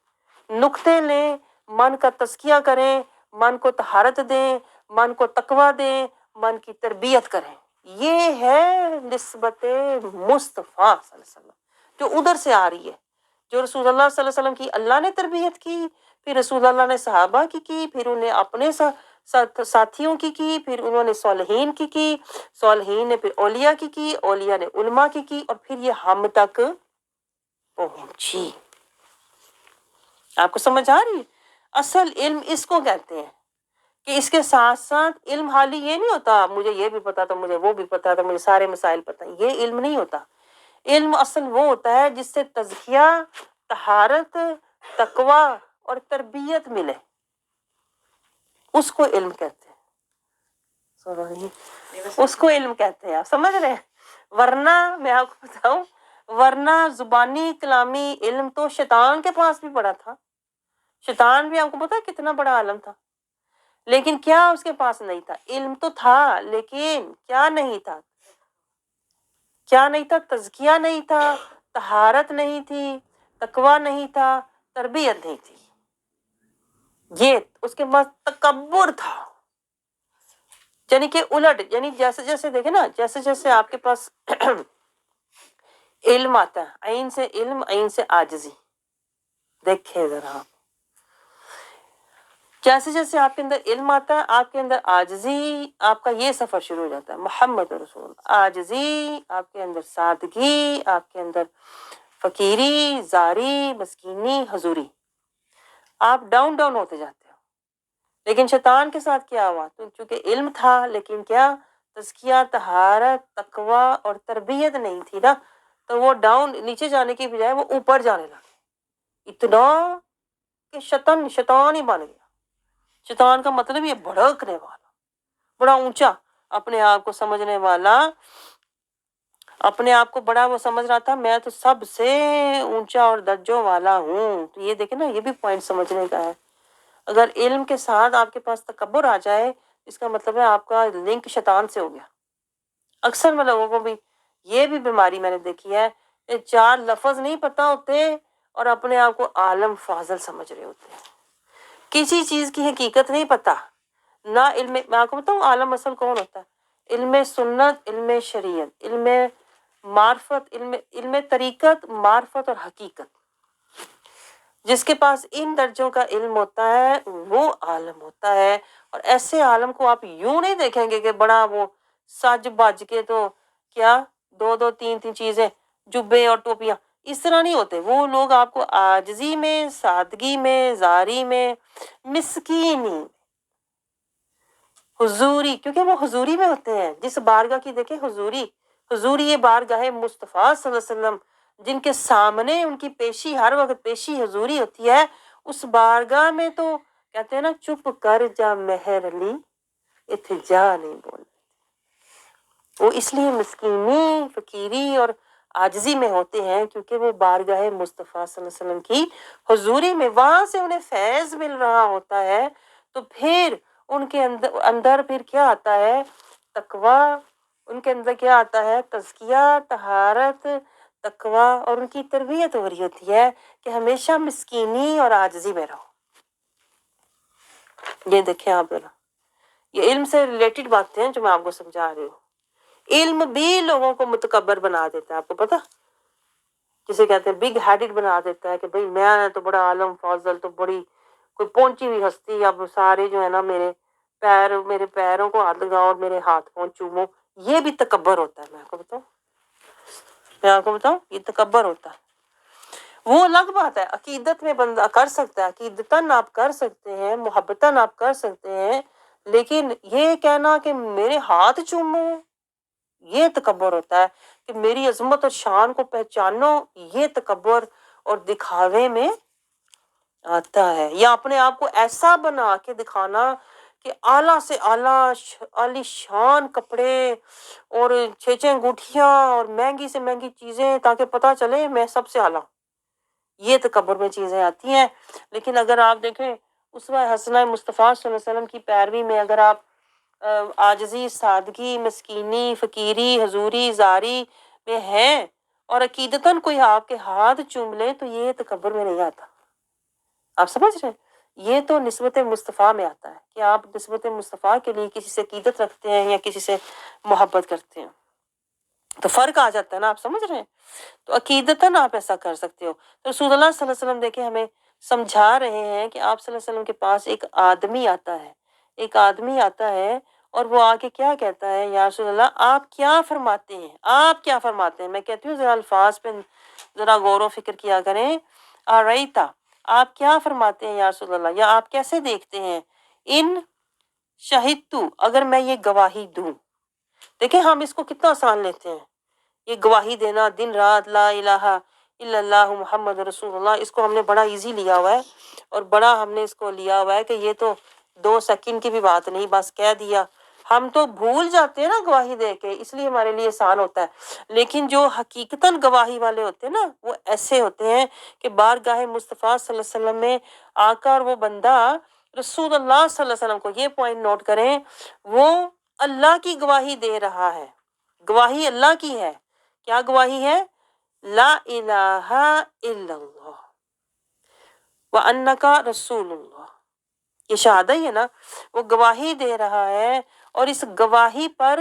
نقطے لیں، من کا تزکیہ کریں، من کو طہارت دیں، من کو تقویٰ دیں، من کی تربیت کریں۔ یہ ہے نسبت مصطفیٰ صلی اللہ علیہ وسلم جو ادھر سے آ رہی ہے، جو رسول اللہ صلی اللہ علیہ وسلم کی اللہ نے تربیت کی، پھر رسول اللہ نے صحابہ کی، پھر انہیں اپنے ساتھیوں کی، پھر انہوں نے صالحین کی، صالحین نے پھر اولیاء کی، اولیاء نے علماء کی، اور پھر یہ ہم تک پہنچی۔ آپ کو سمجھ آ رہی ہے؟ اصل علم اس کو کہتے ہیں کہ اس کے ساتھ ساتھ علم حالی یہ نہیں ہوتا مجھے یہ بھی پتا تھا، مجھے وہ بھی پتا تھا، مجھے سارے مسائل پتہ ہیں، یہ علم نہیں ہوتا۔ علم اصل وہ ہوتا ہے جس سے تزکیہ، طہارت، تقویٰ اور تربیت ملے، اس کو علم کہتے ہیں، اس کو علم کہتے ہیں۔ آپ سمجھ رہے ہیں؟ ورنہ میں آپ کو بتاؤں، ورنہ زبانی کلامی علم تو شیطان کے پاس بھی پڑا تھا، شیطان بھی آپ کو پتا ہے کتنا بڑا عالم تھا، لیکن کیا اس کے پاس نہیں تھا؟ علم تو تھا لیکن کیا نہیں تھا؟ کیا نہیں تھا؟ تزکیہ نہیں تھا، طہارت نہیں تھی، تقویٰ نہیں تھا، تربیت نہیں تھی۔ یہ اس کے پاس تکبر تھا، یعنی کہ الٹ، یعنی جیسے جیسے دیکھیں نا، جیسے جیسے آپ کے پاس علم آتا ہے، عین سے علم، عین سے عاجزی، دیکھیں ذرا آپ، جیسے جیسے آپ کے اندر علم آتا ہے آپ کے اندر عاجزی، آپ کا یہ سفر شروع ہو جاتا ہے محمد رسول اللہ۔ عاجزی آپ کے اندر، سادگی آپ کے اندر، فقیری، زاری، مسکینی، حضوری، آپ ڈاؤن ڈاؤن ہوتے جاتے ہو۔ لیکن شیطان کے ساتھ کیا ہوا؟ تو چونکہ علم تھا لیکن کیا؟ تزکیہ، طہارت، تقویٰ اور تربیت نہیں تھی نا، تو وہ ڈاؤن، نیچے جانے کی بجائے وہ اوپر جانے لگا، اتنا کہ شیطان ہی بن گیا۔ شیطان کا مطلب یہ بھڑکنے والا، بڑا اونچا، اپنے آپ کو سمجھنے والا، اپنے آپ کو بڑا وہ سمجھ رہا تھا میں تو سب سے اونچا اور درجوں والا ہوں۔ تو یہ دیکھیں نا، یہ بھی پوائنٹ سمجھنے کا ہے۔ اگر علم کے ساتھ آپ کے پاس تکبر آ جائے، اس کا مطلب ہے آپ کا لنک شیطان سے ہو گیا۔ اکثر میں لوگوں کو بھی یہ بھی بیماری میں نے دیکھی ہے، یہ چار لفظ نہیں پتہ ہوتے اور اپنے آپ کو عالم فاضل سمجھ رہے ہوتے ہیں، کسی چیز کی حقیقت نہیں پتہ، نہ علم، میں آپ کو بتاؤں عالم اصل کون ہوتا ہے؟ علم سنت، علم شریعت، علم معرفت، علم طریقت، معرفت اور حقیقت، جس کے پاس ان درجوں کا علم ہوتا ہے وہ عالم ہوتا ہے۔ اور ایسے عالم کو آپ یوں نہیں دیکھیں گے کہ بڑا وہ سج بج کے، تو کیا دو دو تین تین چیزیں، جبے اور ٹوپیاں، اس طرح نہیں ہوتے وہ لوگ۔ آپ کو عاجزی میں، سادگی میں، زاری میں، مسکینی، حضوری، کیونکہ وہ حضوری میں ہوتے ہیں، جس بارگاہ کی دیکھیں حضوری، حضوری یہ بارگاہ مصطفیٰ صلی اللہ علیہ وسلم، جن کے سامنے ان کی پیشی، ہر وقت پیشی حضوری ہوتی ہے، اس بارگاہ میں تو کہتے ہیں نا چپ کر جا مہر علی، اتھے جا نہیں بول، وہ اس لیے مسکینی، فقیری اور عاجزی میں ہوتے ہیں کیونکہ وہ بارگاہ مصطفیٰ صلی اللہ علیہ وسلم کی حضوری میں، وہاں سے انہیں فیض مل رہا ہوتا ہے۔ تو پھر ان کے اندر پھر کیا آتا ہے؟ تقویٰ، ان کے اندر کیا آتا ہے؟ تزکیہ، طہارت، تقویٰ، اور ان کی تربیت ہو رہی ہوتی ہے کہ ہمیشہ مسکینی اور عاجزی میں رہو۔ یہ دیکھیں آپ ذرا، یہ علم سے ریلیٹڈ باتیں ہیں جو میں آپ کو سمجھا رہی ہوں۔ علم بھی لوگوں کو متکبر بنا دیتا ہے، آپ کو پتہ، جسے کہتے ہیں بگ ہیڈڈ بنا دیتا ہے کہ بھئی میں تو بڑا عالم فاضل، تو بڑی کوئی پہنچی ہوئی ہستی، اب سارے جو ہے نا میرے پیروں کو ہاتھ لگاؤ اور میرے ہاتھ پاؤں چومو، یہ بھی تکبر ہوتا ہے۔ میں آپ کو بتاؤں یہ تکبر ہوتا ہے۔ وہ الگ بات ہے، عقیدت میں بندہ کر سکتا ہے، عقیدتاً آپ کر سکتے ہیں، محبتاً آپ کر سکتے ہیں، لیکن یہ کہنا کہ میرے ہاتھ چومو، یہ تکبر ہوتا ہے، کہ میری عظمت اور شان کو پہچانو، یہ تکبر اور دکھاوے میں آتا ہے، یا اپنے آپ کو ایسا بنا کے دکھانا کہ اعلیٰ سے اعلیٰ عالی شان کپڑے اور 6 انگوٹھیاں اور مہنگی سے مہنگی چیزیں، تاکہ پتہ چلے میں سب سے اعلیٰ۔ یہ تکبر میں چیزیں آتی ہیں۔ لیکن اگر آپ دیکھیں اسوہ حسنہ مصطفیٰ صلی اللہ علیہ وسلم کی پیروی میں اگر آپ عاجزی، سادگی، مسکینی، فقیری، حضوری، زاری میں ہیں اور عقیدتاً کوئی آپ کے ہاتھ چوم لے تو یہ تکبر میں نہیں آتا۔ آپ سمجھ رہے ہیں؟ یہ تو نسبت مصطفیٰ میں آتا ہے کہ آپ نسبت مصطفیٰ کے لیے کسی سے عقیدت رکھتے ہیں یا کسی سے محبت کرتے ہیں، تو فرق آ جاتا ہے نا۔ آپ سمجھ رہے ہیں؟ تو عقیدتاً آپ ایسا کر سکتے ہو۔ تو رسول اللہ صلی اللہ علیہ وسلم دیکھیں ہمیں سمجھا رہے ہیں کہ آپ صلی اللہ علیہ وسلم کے پاس ایک آدمی آتا ہے، ایک آدمی آتا ہے اور وہ آ کے کیا کہتا ہے، یا رسول اللہ آپ کیا فرماتے ہیں، آپ کیا فرماتے ہیں؟ میں کہتی ہوں ذرا الفاظ پہ ذرا غور و فکر کیا کریں۔ آرائیتا، آپ کیا فرماتے ہیں یا رسول اللہ، یا آپ کیسے دیکھتے ہیں، ان شہدتو، اگر میں یہ گواہی دوں۔ دیکھیں ہم اس کو کتنا آسان لیتے ہیں، یہ گواہی دینا دن رات لا الہ الا اللہ محمد رسول اللہ، اس کو ہم نے بڑا ایزی لیا ہوا ہے اور بڑا ہم نے اس کو لیا ہوا ہے کہ یہ تو 2 سیکنڈ کی بھی بات نہیں، بس کہہ دیا۔ ہم تو بھول جاتے ہیں نا گواہی دے کے، اس لیے ہمارے لیے آسان ہوتا ہے۔ لیکن جو حقیقتاً گواہی والے ہوتے ہیں نا، وہ ایسے ہوتے ہیں کہ بارگاہ مصطفیٰ صلی اللہ علیہ وسلم میں آ کر وہ بندہ رسول اللہ صلی اللہ علیہ وسلم کو، یہ پوائنٹ نوٹ کریں، وہ اللہ کی گواہی دے رہا ہے۔ گواہی اللہ کی ہے۔ کیا گواہی ہے؟ لا الہ الا اللہ وانک رسول اللہ، یہ شہادہ ہی ہے نا۔ وہ گواہی دے رہا ہے اور اس گواہی پر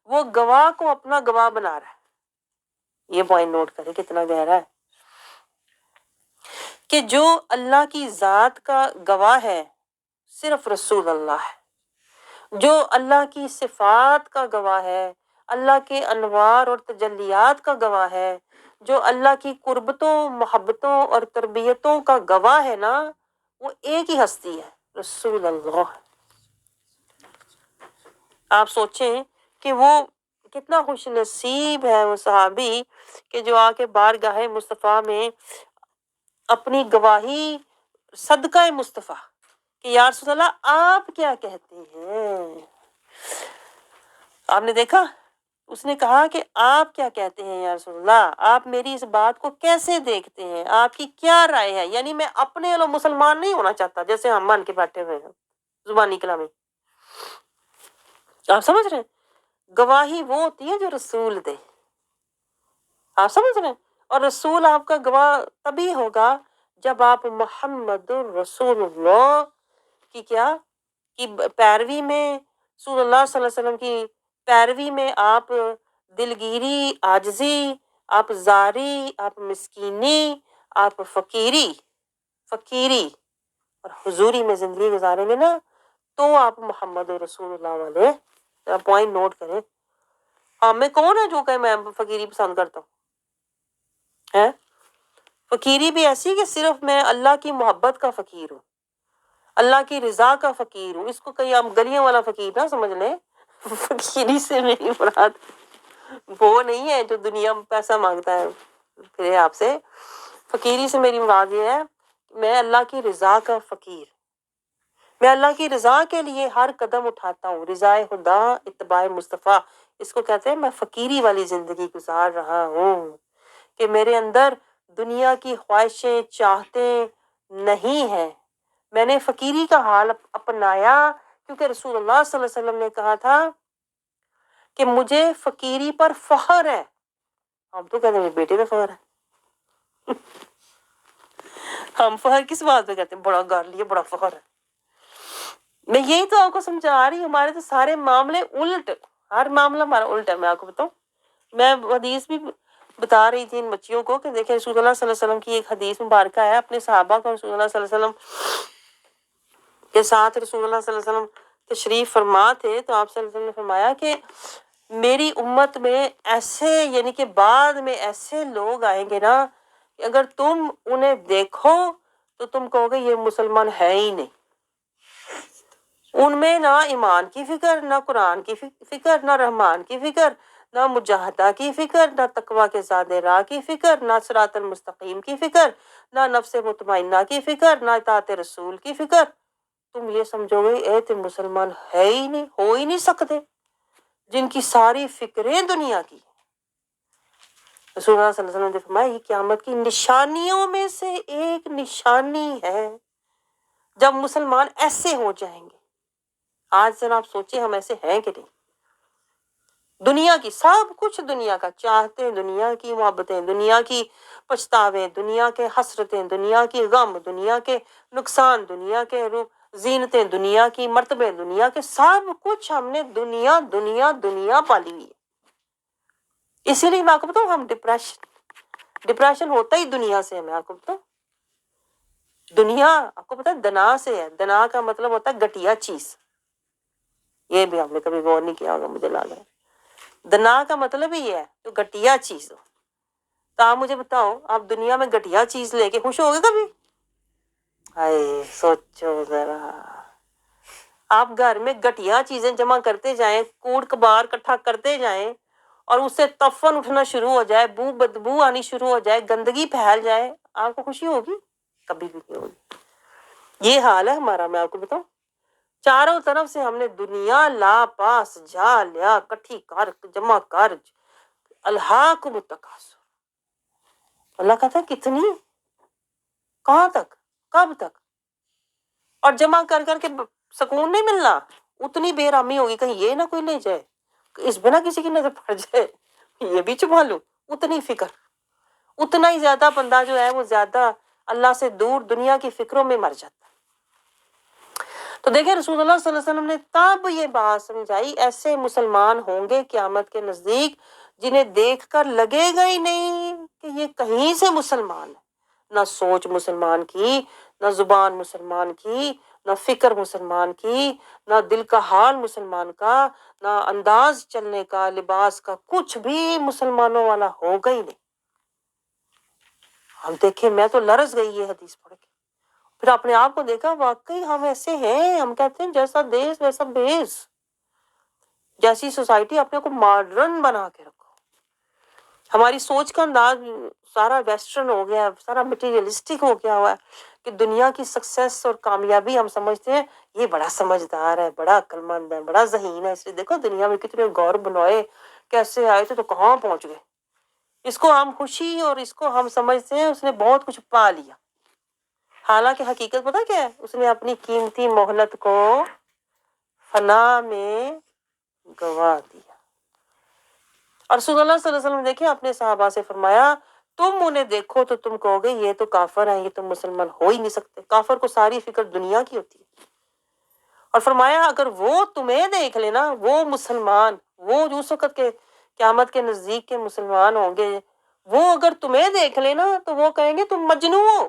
وہ گواہ کو اپنا گواہ بنا رہا ہے۔ یہ پوائنٹ نوٹ کریں کتنا گہرا ہے کہ جو اللہ کی ذات کا گواہ ہے صرف رسول اللہ ہے، جو اللہ کی صفات کا گواہ ہے، اللہ کے انوار اور تجلیات کا گواہ ہے، جو اللہ کی قربتوں، محبتوں اور تربیتوں کا گواہ ہے نا، وہ ایک ہی ہستی ہے، رسول اللہ۔ آپ سوچیں کہ وہ کتنا خوش نصیب ہے وہ صحابی کہ جو آ کے بارگاہ مصطفیٰ میں اپنی گواہی صدقہ مصطفیٰ کہ یا رسول اللہ آپ کیا کہتے ہیں۔ آپ نے دیکھا اس نے کہا کہ آپ کیا کہتے ہیں یا رسول اللہ، آپ میری اس بات کو کیسے دیکھتے ہیں، آپ کی کیا رائے ہے؟ یعنی میں اپنے والوں مسلمان نہیں ہونا چاہتا جیسے ہم مان کے بیٹھے ہوئے ہیں زبانی کلامی۔ آپ سمجھ رہے ہیں؟ گواہی وہ ہوتی ہے جو رسول دے۔ آپ سمجھ رہے ہیں؟ اور رسول آپ کا گواہ تبھی ہوگا جب آپ محمد الرسول اللہ کی کیا کی پیروی میں، رسول اللہ صلی اللہ علیہ وسلم کی پیروی میں آپ دلگیری، عاجزی، آپ زاری، آپ مسکینی، آپ فقیری اور حضوری میں زندگی گزاریں گے نا، تو آپ محمد رسول اللہ والے پوائنٹ نوٹ کریں۔ ہاں میں کون ہے جو کہ میں فقیری پسند کرتا ہوں؟ فقیری بھی ایسی کہ صرف میں اللہ کی محبت کا فقیر ہوں، اللہ کی رضا کا فقیر ہوں۔ اس کو کہیں آپ گلیاں والا فقیر نہ سمجھ لیں۔ فقیری سے میری مراد وہ نہیں ہے جو دنیا میں پیسہ مانگتا ہے پھر آپ سے۔ فقیری سے میری مراد یہ ہے کہ میں اللہ کی رضا کا فقیر، میں اللہ کی رضا کے لیے ہر قدم اٹھاتا ہوں، رضا خدا، اتباع مصطفیٰ، اس کو کہتے ہیں میں فقیری والی زندگی گزار رہا ہوں کہ میرے اندر دنیا کی خواہشیں، چاہتیں نہیں ہیں۔ میں نے فقیری کا حال اپنایا کیونکہ رسول اللہ صلی اللہ علیہ وسلم نے کہا تھا کہ مجھے فقیری پر فخر ہے۔ ہم تو کہتے ہیں بیٹے پہ فخر ہے۔ ہم فخر کس بات پہ کہتے ہیں؟ بڑا گھر لیا، بڑا فخر ہے۔ میں یہی تو آپ کو سمجھا رہی ہوں، ہمارے تو سارے معاملے الٹ، ہر معاملہ ہمارا الٹ ہے۔ میں آپ کو بتاؤں، میں حدیث بھی بتا رہی تھی ان بچیوں کو کہ دیکھیں رسول اللہ صلی اللہ علیہ وسلم کی ایک حدیث مبارکہ ہے، اپنے صحابہ کو رسول اللہ صلی اللہ علیہ وسلم کے ساتھ رسول اللہ صلی اللہ علیہ وسلم تشریف فرما تھے، تو آپ صلی اللہ علیہ وسلم نے فرمایا کہ میری امت میں ایسے، یعنی کہ بعد میں ایسے لوگ آئیں گے نا کہ اگر تم انہیں دیکھو تو تم کہو گے یہ مسلمان ہے ہی نہیں۔ ان میں نہ ایمان کی فکر، نہ قرآن کی فکر، نہ رحمان کی فکر، نہ مجاہدہ کی فکر، نہ تقویٰ کے زاد راہ کی فکر، نہ صراط المستقیم کی فکر، نہ نفس مطمئنہ کی فکر، نہ اطاعت رسول کی فکر. تم یہ سمجھو گے اے تم مسلمان ہے ہی نہیں، ہو ہی نہیں سکتے جن کی ساری فکریں دنیا کی. رسول اللہ صلی اللہ علیہ وسلم نے فرمایا یہ قیامت کی نشانیوں میں سے ایک نشانی ہے جب مسلمان ایسے ہو جائیں گے. آج ذرا آپ سوچیں ہم ایسے ہیں کہ نہیں؟ دنیا کی سب کچھ دنیا کا چاہتے، دنیا کی محبتیں، دنیا کی پچھتاوے، دنیا کے حسرتیں، دنیا کی غم، دنیا کے نقصان، دنیا کے زینتیں، دنیا کی مرتبے، دنیا کے سب کچھ ہم نے دنیا دنیا دنیا پالی ہوئی ہے. اسی لیے میں آپ کو بتاؤں ہم ڈپریشن ہوتا ہی دنیا سے ہے. میں آپ کو بتاؤں دنیا آپ کو پتا دنا سے ہے. دنا کا مطلب ہوتا ہے گھٹیا چیز. یہ بھی آپ نے کبھی غور نہیں کیا ہوگا مجھے لگ رہا ہے. دنا کا مطلب ہی ہے جو گھٹیا چیز ہو. تو آپ مجھے بتاؤ آپ دنیا میں گھٹیا چیز لے کے خوش ہوگے کبھی؟ ہائے سوچو ذرا. آپ گھر میں گھٹیا چیزیں جمع کرتے جائیں، کوڑ کبار اکٹھا کرتے جائیں اور اس سے تفن اٹھنا شروع ہو جائے، بدبو آنی شروع ہو جائے، گندگی پھیل جائے، آپ کو خوشی ہوگی؟ کبھی بھی نہیں ہوگی. یہ حال ہے ہمارا. میں آپ کو بتاؤں چاروں طرف سے ہم نے دنیا لا پاس جا لیا، کٹھی کر جمع کر. الہاکم التکاثر. اللہ کہتا ہے کتنی، کہاں تک، کب تک؟ اور جمع کر کر کے سکون نہیں ملنا. اتنی بے رامی ہوگی کہیں یہ نہ کوئی لے جائے، اس بنا کسی کی نظر پڑ جائے، یہ بھی چھپا لوں. اتنی فکر. اتنا ہی زیادہ بندہ جو ہے وہ زیادہ اللہ سے دور دنیا کی فکروں میں مر جاتا. تو دیکھیں رسول اللہ صلی اللہ علیہ وسلم نے تب یہ بات سمجھائی ایسے مسلمان ہوں گے قیامت کے نزدیک جنہیں دیکھ کر لگے گا ہی نہیں کہ یہ کہیں سے مسلمان ہے. نہ سوچ مسلمان کی، نہ زبان مسلمان کی، نہ فکر مسلمان کی، نہ دل کا حال مسلمان کا، نہ انداز چلنے کا، لباس کا، کچھ بھی مسلمانوں والا ہوگا ہی نہیں. ہم دیکھیں میں تو لرز گئی یہ حدیث پڑھ کے. پھر اپنے آپ کو دیکھا واقعی ہم ایسے ہیں. ہم کہتے ہیں جیسا دیس ویسا بیس. جیسی سوسائٹی اپنے کو ماڈرن بنا کے رکھو. ہماری سوچ کا انداز سارا ویسٹرن ہو گیا، سارا مٹیریلسٹک ہو گیا ہوا ہے کہ دنیا کی سکسیس اور کامیابی ہم سمجھتے ہیں یہ بڑا سمجھدار ہے، بڑا عقل مند ہے، بڑا ذہین ہے. اس لیے دیکھو دنیا میں کتنے گور بنائے، کیسے آئے تھے تو کہاں پہنچ گئے. اس کو ہم خوشی اور اس کو ہم سمجھتے ہیں اس نے بہت کچھ پا لیا. حالانکہ حقیقت پتہ کیا ہے؟ اس نے اپنی قیمتی مہلت کو فنا میں گوا دیا. اور رسول اللہ صلی اللہ علیہ وسلم دیکھیں اپنے صحابہ سے فرمایا تم انہیں دیکھو تو تم کہو گے یہ تو کافر ہیں، یہ تو مسلمان ہو ہی نہیں سکتے. کافر کو ساری فکر دنیا کی ہوتی ہے. اور فرمایا اگر وہ تمہیں دیکھ لینا، وہ مسلمان، وہ جو اس وقت کے قیامت کے نزدیک کے مسلمان ہوں گے، وہ اگر تمہیں دیکھ لینا تو وہ کہیں گے تم مجنون ہو،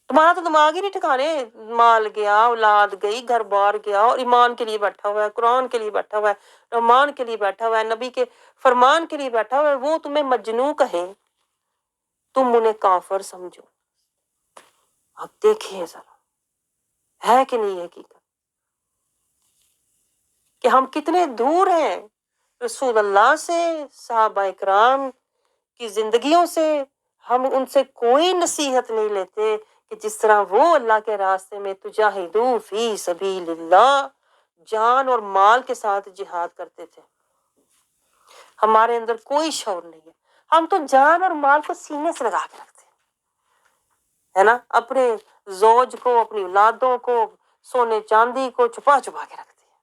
تمہارا تو دماغ ہی نہیں ٹھکانے. مال گیا، اولاد گئی، گھر بار گیا، اور ایمان کے لیے بیٹھا ہوا ہے، قرآن کے لیے بیٹھا ہوا ہے، رحمان کے لیے بیٹھا ہوا ہے، نبی کے فرمان کے لیے بیٹھا ہوا ہے. وہ تمہیں مجنون کہیں، تم انہیں کافر سمجھو. آپ دیکھیں ذرا ہے کہ نہیں حقیقت کہ ہم کتنے دور ہیں رسول اللہ سے، صحابہ اکرام کی زندگیوں سے. ہم ان سے کوئی نصیحت نہیں لیتے کہ جس طرح وہ اللہ کے راستے میں تجاہدو فی سبیل اللہ جان اور مال کے ساتھ جہاد کرتے تھے. ہمارے اندر کوئی شعور نہیں ہے. ہم تو جان اور مال کو سینے سے لگا کے رکھتے ہیں، ہے نا. اپنے زوج کو، اپنی اولادوں کو، سونے چاندی کو چھپا چھپا کے رکھتے ہیں.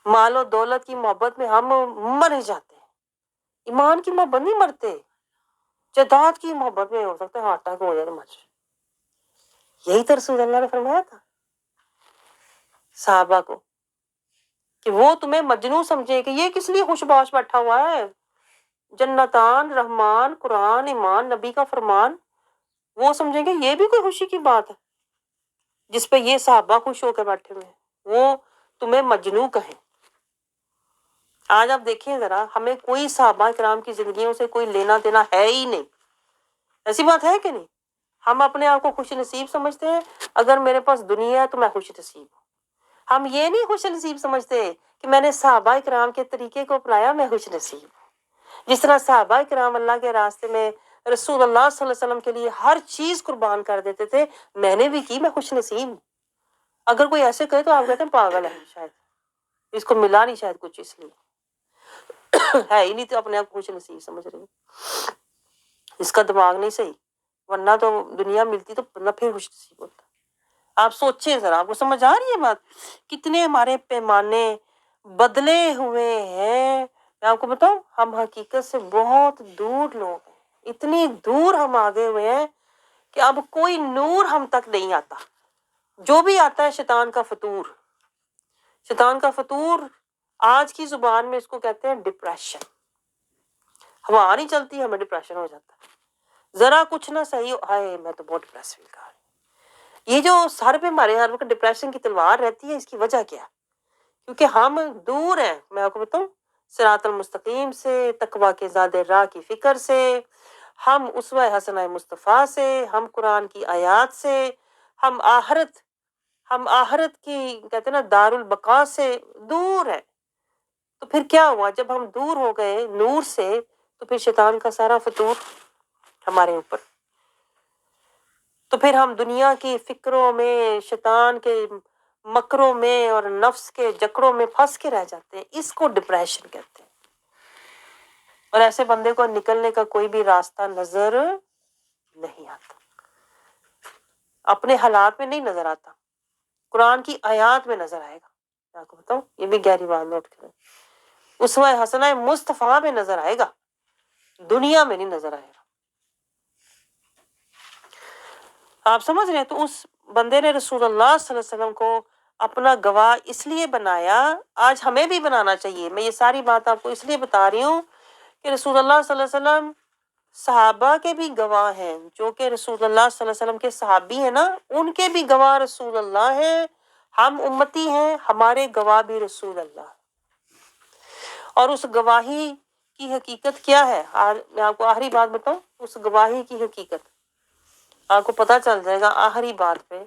مال و دولت کی محبت میں ہم مر جاتے ہیں. ایمان کی محبت نہیں مرتے. جائیداد کی محبت میں ہو سکتا ہے ہارٹ اٹیک ہو جائے تو مر جائے. یہی تو رسول اللہ نے فرمایا تھا صحابہ کو کہ وہ تمہیں مجنون سمجھے کہ یہ کس لیے خوش باش بیٹھا ہوا ہے. جنتان، رحمان، قرآن، ایمان، نبی کا فرمان، وہ سمجھیں گے یہ بھی کوئی خوشی کی بات ہے جس پہ یہ صحابہ خوش ہو کر بیٹھے ہوئے ہیں. وہ تمہیں مجنون کہیں. آج آپ دیکھیں ذرا ہمیں کوئی صحابہ کرام کی زندگیوں سے کوئی لینا دینا ہے ہی نہیں. ایسی بات ہے کہ نہیں؟ ہم اپنے آپ کو خوش نصیب سمجھتے ہیں. اگر میرے پاس دنیا ہے تو میں خوش نصیب ہوں. ہم یہ نہیں خوش نصیب سمجھتے کہ میں نے صحابہ کرام کے طریقے کو اپنایا میں خوش نصیب ہوں۔ جس طرح صحابہ کرام اللہ کے راستے میں رسول اللہ صلی اللہ علیہ وسلم کے لیے ہر چیز قربان کر دیتے تھے، میں نے بھی کی، میں خوش نصیب ہوں۔ اگر کوئی ایسے کہے تو آپ کہتے ہیں پاگل ہے، شاید اس کو ملا نہیں شاید کچھ، اس لیے ہے ہی نہیں تو اپنے آپ خوش نصیب سمجھ رہے ہیں۔ اس کا دماغ نہیں صحیح، ورنہ تو دنیا ملتی تو بندہ پھر خوش نصیب ہوتا۔ آپ سوچیں ذرا، آپ کو سمجھ آ رہی ہے بات؟ کتنے ہمارے پیمانے بدلے ہوئے ہیں۔ میں آپ کو بتاؤں، ہم حقیقت سے بہت دور لوگ ہیں، اتنی دور ہم آگے ہوئے ہیں کہ اب کوئی نور ہم تک نہیں آتا۔ جو بھی آتا ہے شیطان کا فطور، شیطان کا فطور، آج کی زبان میں اس کو کہتے ہیں ڈپریشن۔ ہوا نہیں چلتی ہمیں ڈپریشن ہو جاتا ہے، ذرا کچھ نہ صحیح ہو، ہائے میں تو بہت ڈپریس فیل کر رہی ہوں۔ یہ جو سر پہ ہمارے ہر وقت ڈپریشن کی تلوار رہتی ہے، اس کی وجہ کیا ہے؟ کیونکہ ہم دور ہیں، میں آپ کو بتاؤں، صراط المستقیم سے، تقویٰ کے زیادہ راہ کی فکر سے، ہم اسوہ حسنہ مصطفیٰ سے، ہم قرآن کی آیات سے، ہم آخرت کی کہتے ہیں نا دار البقاء سے دور ہے۔ تو پھر کیا ہوا؟ جب ہم دور ہو گئے نور سے، تو پھر شیطان کا سارا فطور ہمارے اوپر، تو پھر ہم دنیا کی فکروں میں، شیطان کے مکروں میں اور نفس کے جکڑوں میں پھنس کے رہ جاتے ہیں۔ اس کو ڈپریشن کہتے ہیں، اور ایسے بندے کو نکلنے کا کوئی بھی راستہ نظر نہیں آتا، اپنے حالات میں نہیں نظر آتا، قرآن کی آیات میں نظر آئے گا۔ میں آپ کو بتاؤں، یہ بھی گہری بات نوٹ کریں، اسوہ حسنہ مصطفیٰ میں نظر آئے گا، دنیا میں نہیں نظر آئے گا۔ آپ سمجھ رہے ہیں؟ تو اس بندے نے رسول اللہ صلی اللہ علیہ وسلم کو اپنا گواہ اس لیے بنایا، آج ہمیں بھی بنانا چاہیے۔ میں یہ ساری بات آپ کو اس لیے بتا رہی ہوں کہ رسول اللہ صلی اللہ علیہ وسلم صحابہ کے بھی گواہ ہیں، جو کہ رسول اللہ صلی اللہ علیہ وسلم کے صحابی ہیں نا، ان کے بھی گواہ رسول اللہ ہیں۔ ہم امتی ہیں، ہمارے گواہ بھی رسول اللہ۔ اور اس گواہی کی حقیقت کیا ہے؟ میں آپ کو آخری بات بتاؤں، اس گواہی کی حقیقت آپ کو پتہ چل جائے گا آخری بات پہ،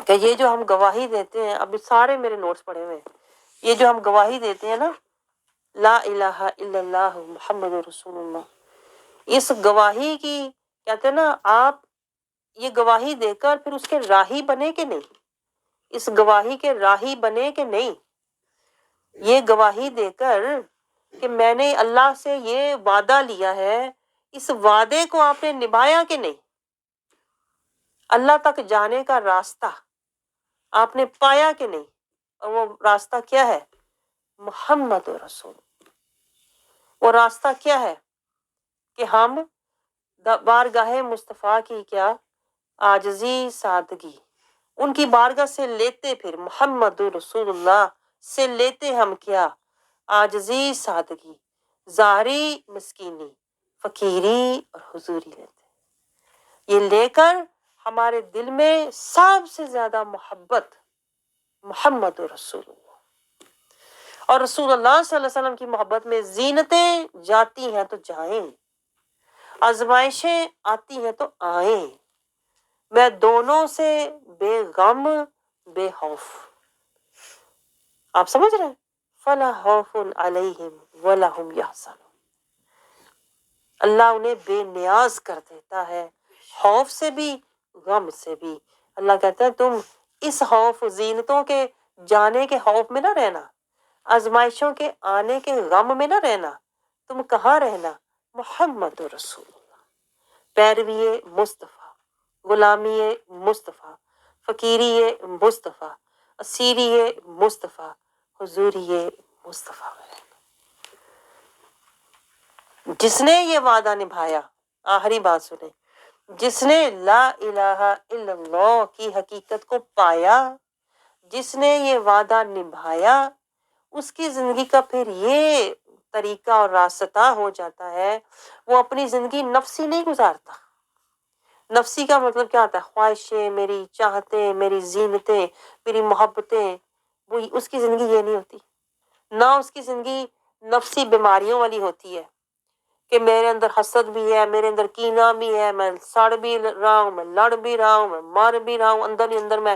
کہ یہ جو ہم گواہی دیتے ہیں، اب سارے میرے نوٹس پڑے ہوئے ہیں، یہ جو ہم گواہی دیتے ہیں نا، لا الہ الا اللہ محمد رسول اللہ، اس گواہی کی کہتے ہیں نا، آپ یہ گواہی دے کر پھر اس کے راہی بنے کہ نہیں؟ اس گواہی کے راہی بنے کہ نہیں؟ یہ گواہی دے کر کہ میں نے اللہ سے یہ وعدہ لیا ہے، اس وعدے کو آپ نے نبھایا کہ نہیں؟ اللہ تک جانے کا راستہ آپ نے پایا کہ نہیں؟ اور وہ راستہ کیا ہے؟ محمد رسول۔ وہ راستہ کیا ہے؟ کہ ہم بارگاہ مصطفیٰ کی کیا عاجزی، سادگی، ان کی بارگاہ سے لیتے، پھر محمد رسول اللہ سے لیتے ہم کیا؟ عاجزی، سادگی، ظاہری مسکینی، فقیری اور حضوری لیتے۔ یہ لے کر ہمارے دل میں سب سے زیادہ محبت محمد رسول اللہ، اور رسول اللہ صلی اللہ علیہ وسلم کی محبت میں زینتیں جاتی ہیں تو جائیں، آزمائشیں آتی ہیں تو آئیں، میں دونوں سے بے غم بے خوف۔ آپ سمجھ رہے ہیں؟ فلا خوف علیہم ولا هم یحزنون۔ اللہ انہیں بے نیاز کر دیتا ہے، خوف سے بھی، غم سے بھی۔ اللہ کہتا ہے تم اس خوف، زینتوں کے جانے کے خوف میں نہ رہنا، آزمائشوں کے آنے کے غم میں نہ رہنا، تم کہاں رہنا؟ محمد رسول اللہ، پیروی مصطفیٰ، غلامی مصطفیٰ، فقیری مصطفیٰ، اسیری مصطفیٰ، حضوری مصطفیٰ میں رہنا۔ جس نے یہ وعدہ نبھایا، آخری بات سنیں، جس نے لا الہ الا اللہ کی حقیقت کو پایا، جس نے یہ وعدہ نبھایا، اس کی زندگی کا پھر یہ طریقہ اور راستہ ہو جاتا ہے، وہ اپنی زندگی نفسی نہیں گزارتا۔ نفسی کا مطلب کیا ہوتا ہے؟ خواہشیں، میری چاہتیں، میری زینتیں، میری محبتیں، وہ اس کی زندگی یہ نہیں ہوتی۔ نہ اس کی زندگی نفسی بیماریوں والی ہوتی ہے کہ میرے اندر حسد بھی ہے، میرے اندر کینہ بھی ہے، میں سڑ بھی رہا ہوں، میں لڑ بھی رہا ہوں، میں مر بھی رہا ہوں، اندر ہی اندر میں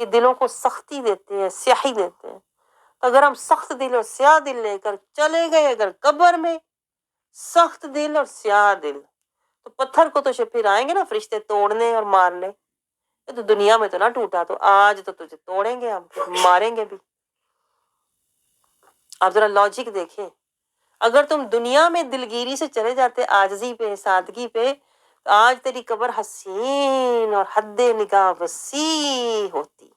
یہ دلوں کو سختی دیتے ہیں، سیاہی دیتے ہیں. تو اگر ہم سخت دل اور سیاہ دل لے کر چلے گئے اگر قبر میں، سخت دل اور سیاہ دل، تو پتھر کو تو پھر آئیں گے نا فرشتے توڑنے اور مارنے. یہ تو دنیا میں تو نہ ٹوٹا، تو آج تو تجھے توڑیں گے ہم، پھر ماریں گے بھی. آپ ذرا لاجک دیکھیں، اگر تم دنیا میں دلگیری سے چلے جاتے، عاجزی پہ، سادگی پہ، تو آج تیری قبر حسین اور حد نگاہ وسیع ہوتی.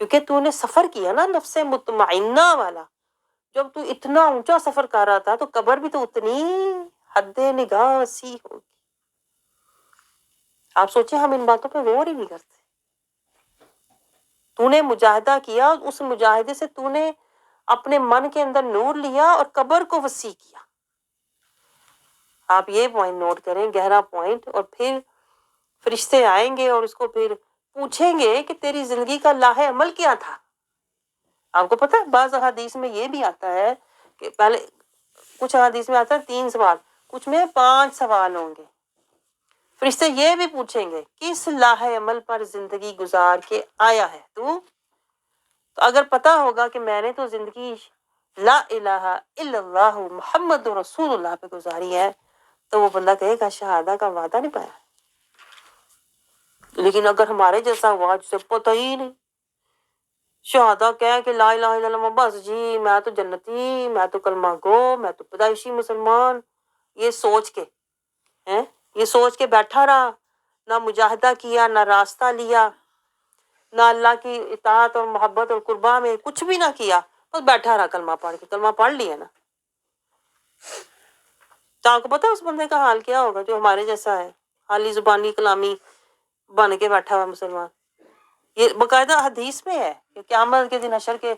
کیونکہ تو نے سفر کیا نا نفس مطمئنہ والا. جب تو اتنا اونچا سفر کر رہا تھا تو قبر بھی تو اتنی حد نگاہ وسیع ہوگی. آپ سوچیں ہم ان باتوں پہ غور ہی نہیں کرتے. تو نے مجاہدہ کیا، اس مجاہدے سے تو نے اپنے من کے اندر نور لیا اور قبر کو وسیع کیا. آپ یہ پوائنٹ نوٹ کریں، گہرا پوائنٹ. اور پھر فرشتے آئیں گے اور اس کو پھر پوچھیں گے کہ تیری زندگی کا لاہ عمل کیا تھا. آپ کو پتہ ہے بعض احادیث میں یہ بھی آتا ہے کہ پہلے کچھ احادیث میں آتا ہے 3 سوال، کچھ میں 5 سوال ہوں گے. فرشتے یہ بھی پوچھیں گے کس لاہ عمل پر زندگی گزار کے آیا ہے تو اگر پتا ہوگا کہ میں نے تو زندگی لا الہ الا اللہ محمد رسول اللہ پہ گزاری ہے، تو وہ بندہ کہے گا شہادہ کا وعدہ نہیں پایا. لیکن اگر ہمارے جیسا ہوا جسے پتہ ہی نہیں، شہادہ کہہ کہ لا الہ الا اللہ، بس جی میں تو جنتی، میں تو کلمہ گو، میں تو پیدائشی مسلمان، یہ سوچ کے بیٹھا رہا، نہ مجاہدہ کیا، نہ راستہ لیا، نہ اللہ کی اطاعت اور محبت اور قربا میں کچھ بھی نہ کیا، بس بیٹھا رہا کلمہ پڑھ کے. کلمہ پڑھ لیا نا، تو آپ کو پتا اس بندے کا حال کیا ہوگا جو ہمارے جیسا ہے، حالی زبانی کلامی بن کے بیٹھا ہوا مسلمان. یہ باقاعدہ حدیث میں ہے کہ قیامت کے دن، حشر کے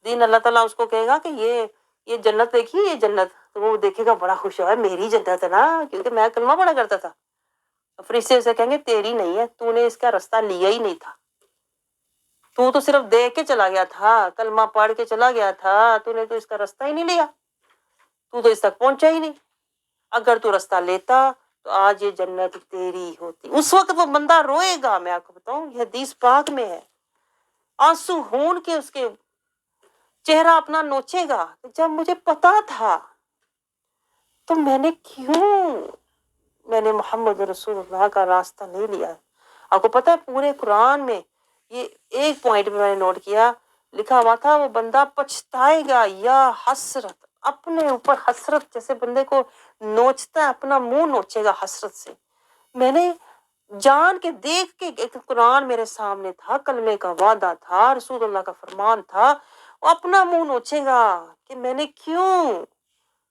دن اللہ تعالیٰ اس کو کہے گا کہ یہ جنت دیکھی، یہ جنت، تو وہ دیکھے گا بڑا خوش ہوا، میری جنت ہے نا، کیونکہ میں کلمہ پڑھا کرتا تھا. فرشتے اسے کہیں گے تیری نہیں ہے، تو نے اس کا رستہ لیا ہی نہیں تھا، تو صرف دیکھ کے چلا گیا تھا، کلمہ پڑھ کے چلا گیا تھا، تو نے تو اس کا رستہ ہی نہیں لیا، تو اس تک پہنچا ہی نہیں. اگر تو رستہ لیتا تو آج یہ جنت تیری ہوتی. اس وقت وہ بندہ روئے گا. میں آپ کو بتاؤں یہ حدیث پاک میں ہے، آنسو ہون کے اس کے چہرہ اپنا نوچے گا کہ جب مجھے پتا تھا تو میں نے محمد رسول اللہ کا راستہ نہیں لیا. آپ کو پتا ہے پورے قرآن میں یہ ایک پوائنٹ میں نے نوٹ کیا، لکھا ہوا تھا وہ بندہ پچھتائے گا یا حسرت، اپنے اوپر حسرت، جیسے بندے کو نوچتا ہے، اپنا منہ نوچے گا حسرت سے. میں نے جان کے دیکھ کے ایک قرآن میرے سامنے تھا، کلمے کا وعدہ تھا، رسول اللہ کا فرمان تھا، وہ اپنا منہ نوچے گا کہ میں نے کیوں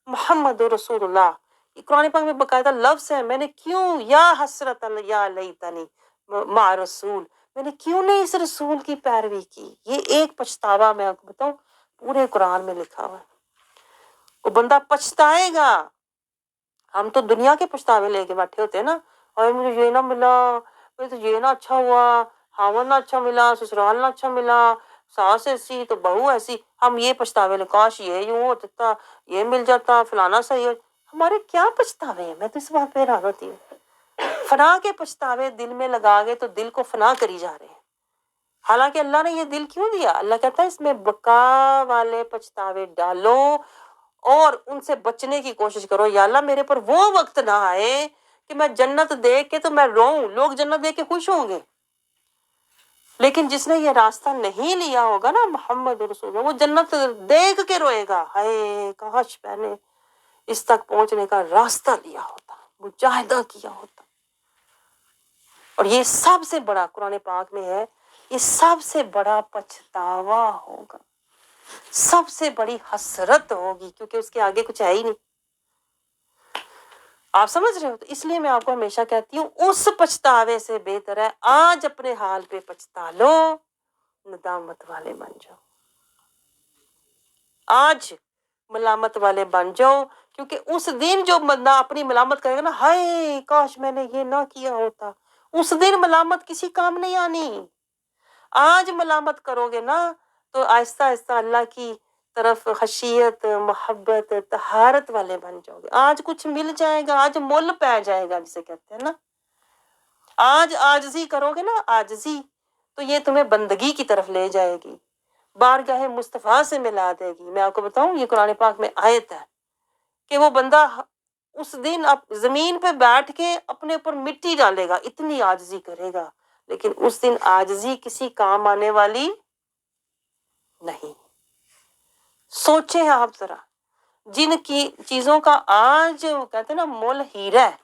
محمد رسول اللہ، یہ قرآن پاک میں باقاعدہ لفظ ہے، میں نے کیوں یا حسرت یا لیتنی مع رسول، میں نے کیوں نہیں اس رسول کی پیروی کی. یہ ایک پچھتاوا میں آپ کو بتاؤں پورے قرآن میں لکھا ہوا ہے. وہ بندہ پچھتائے گا. ہم تو دنیا کے پچھتاوے لے کے بیٹھے ہوتے ہیں نا، اور مجھے یہ نہ ملا، مجھے تو یہ نہ اچھا ہوا، خاوند نہ اچھا ملا، سسرال نہ اچھا ملا، ساس ایسی تو بہو ایسی. ہم یہ پچھتاوے لے، کاش یہ یوں ہوتا، یہ مل جاتا، فلانا صحیح ہو. ہمارے کیا پچھتاوے ہیں؟ میں تو اس بات پہ حیران ہوتی ہوں. فنا کے پچھتاوے دل میں لگا گے تو دل کو فنا کری جا رہے ہیں. حالانکہ اللہ نے یہ دل کیوں دیا؟ اللہ کہتا ہے اس میں بقا والے پچھتاوے ڈالو اور ان سے بچنے کی کوشش کرو. یا اللہ میرے پر وہ وقت نہ آئے کہ میں جنت دیکھ کے تو میں روؤں. لوگ جنت دیکھ کے خوش ہوں گے، لیکن جس نے یہ راستہ نہیں لیا ہوگا نا محمد رسول اللہ، وہ جنت دیکھ کے روئے گا، ہائے کاش میں نے اس تک پہنچنے کا راستہ لیا ہوتا، مجاہدہ کیا ہوتا. اور یہ سب سے بڑا قرآن پاک میں ہے، یہ سب سے بڑا پچھتاوا ہوگا، سب سے بڑی حسرت ہوگی، کیونکہ اس کے آگے کچھ ہے ہی نہیں. آپ سمجھ رہے ہو؟ تو اس لیے میں آپ کو ہمیشہ کہتی ہوں اس پچھتاوے سے بہتر ہے آج اپنے حال پہ پچھتا لو، ندامت والے بن جاؤ. آج ملامت والے بن جاؤ، کیونکہ اس دن جو بندہ اپنی ملامت کرے گا نا، ہائے کاش میں نے یہ نہ کیا ہوتا، اس دن ملامت کسی کام نہیں آنی. آج ملامت کرو گے نا تو آہستہ آہستہ اللہ کی طرف خشیت، محبت، طہارت والے بن جاؤ گے. آج کچھ مل جائے گا، آج مول پہ جائے گا جسے کہتے ہیں نا. آج عاجزی کرو گے نا، عاجزی تو یہ تمہیں بندگی کی طرف لے جائے گی، بارگاہ مصطفیٰ سے ملا دے گی۔ میں آپ کو بتاؤں، یہ قرآن پاک میں آیت ہے کہ وہ بندہ اس دن زمین پہ بیٹھ کے اپنے اوپر مٹی ڈالے گا، اتنی عاجزی کرے گا، لیکن اس دن عاجزی کسی کام آنے والی نہیں۔ سوچیں آپ ذرا، جن کی چیزوں کا آج وہ کہتے ہیں نا مول ہیرا ہے،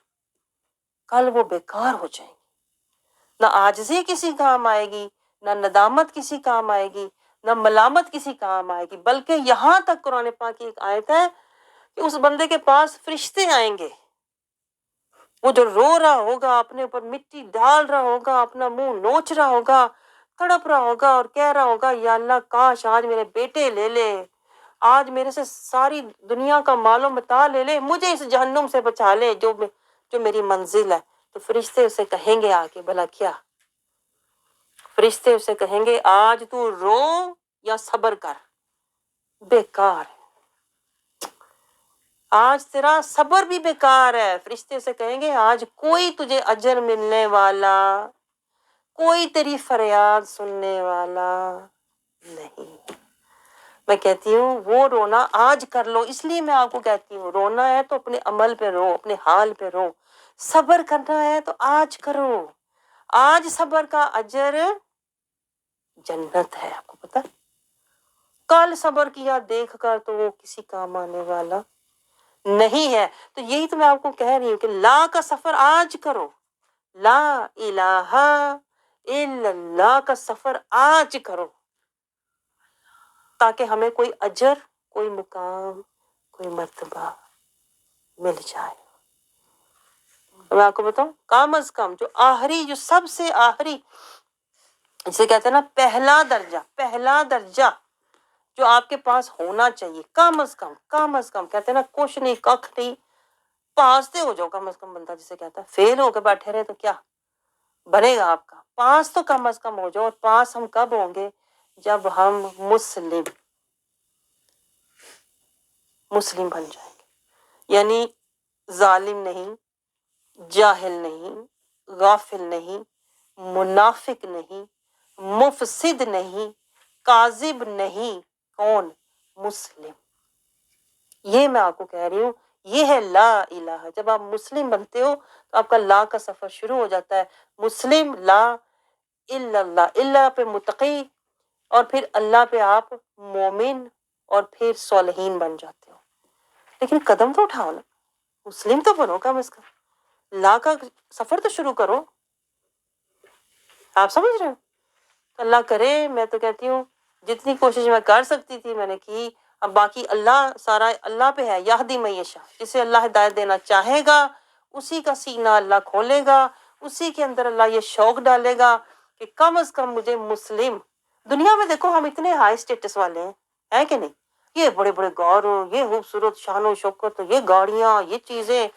کل وہ بیکار ہو جائیں گی۔ نہ عاجزی کسی کام آئے گی، نہ ندامت کسی کام آئے گی، نہ ملامت کسی کام آئے گی، بلکہ یہاں تک قرآن پاک کی ایک آیت ہے کہ اس بندے کے پاس فرشتے آئیں گے، وہ جو رو رہا ہوگا، اپنے اوپر مٹی ڈال رہا ہوگا، اپنا منہ نوچ رہا ہوگا، تڑپ رہا ہوگا اور کہہ رہا ہوگا یا اللہ کاش آج میرے بیٹے لے لے، آج میرے سے ساری دنیا کا مال و متاع لے لے، مجھے اس جہنم سے بچا لے جو میری منزل ہے۔ تو فرشتے اسے کہیں گے آ کے بھلا کیا؟ فرشتے اسے کہیں گے آج تو رو یا صبر کر، بیکار ہے، آج تیرا صبر بھی بیکار ہے۔ فرشتے اسے کہیں گے آج کوئی تجھے اجر ملنے والا، کوئی تیری فریاد سننے والا نہیں۔ میں کہتی ہوں وہ رونا آج کر لو، اس لیے میں آپ کو کہتی ہوں رونا ہے تو اپنے عمل پہ رو، اپنے حال پہ رو، صبر کرنا ہے تو آج کرو، آج صبر کا اجر جنت ہے، آپ کو پتہ؟ کل صبر کیا دیکھ کر تو وہ کسی کام آنے والا نہیں ہے۔ تو یہی تو میں آپ کو کہہ رہی ہوں کہ لا کا سفر آج کرو، لا الہ الا اللہ کا سفر آج کرو، تاکہ ہمیں کوئی اجر، کوئی مقام، کوئی مرتبہ مل جائے۔ میں آپ کو بتاؤں کم از کم جو آخری، جو سب سے آخری، جسے کہتے ہیں نا پہلا درجہ جو آپ کے پاس ہونا چاہیے، کم از کم کہتے ہیں نا کچھ نہیں ککھ نہیں، پاس تے ہو جاؤ کم از کم، بندہ جسے کہتا ہے فیل ہو کے بیٹھے رہے تو کیا بنے گا آپ کا؟ پاس تو کم از کم ہو جاؤ۔ اور پاس ہم کب ہوں گے؟ جب ہم مسلم بن جائیں گے، یعنی ظالم نہیں، جاہل نہیں، غافل نہیں، منافق نہیں، مفسد نہیں، کاذب نہیں، کون؟ مسلم۔ یہ میں آپ کو کہہ رہی ہوں، یہ ہے لا الہ۔ جب آپ مسلم بنتے ہو تو آپ کا لا کا سفر شروع ہو جاتا ہے، مسلم، لا الا اللہ، اللہ پہ متقی، اور پھر اللہ پہ آپ مومن، اور پھر صالحین بن جاتے ہو۔ لیکن قدم تو اٹھاؤ نا، مسلم تو بنو کم از کم، لا کا سفر تو شروع کرو۔ آپ سمجھ رہے ہو؟ اللہ کرے، میں تو کہتی ہوں جتنی کوشش میں کر سکتی تھی میں نے کی، اب باقی اللہ، سارا اللہ پہ ہے، یہدی من یشاء، جسے اللہ ہدایت دینا چاہے گا اسی کا سینہ اللہ کھولے گا، اسی کے اندر اللہ یہ شوق ڈالے گا کہ کم از کم مجھے مسلم۔ دنیا میں دیکھو ہم اتنے ہائی اسٹیٹس والے ہیں کہ نہیں؟ یہ بڑے بڑے گھر، یہ خوبصورت شان و شوکت، یہ گاڑیاں، یہ چیزیں،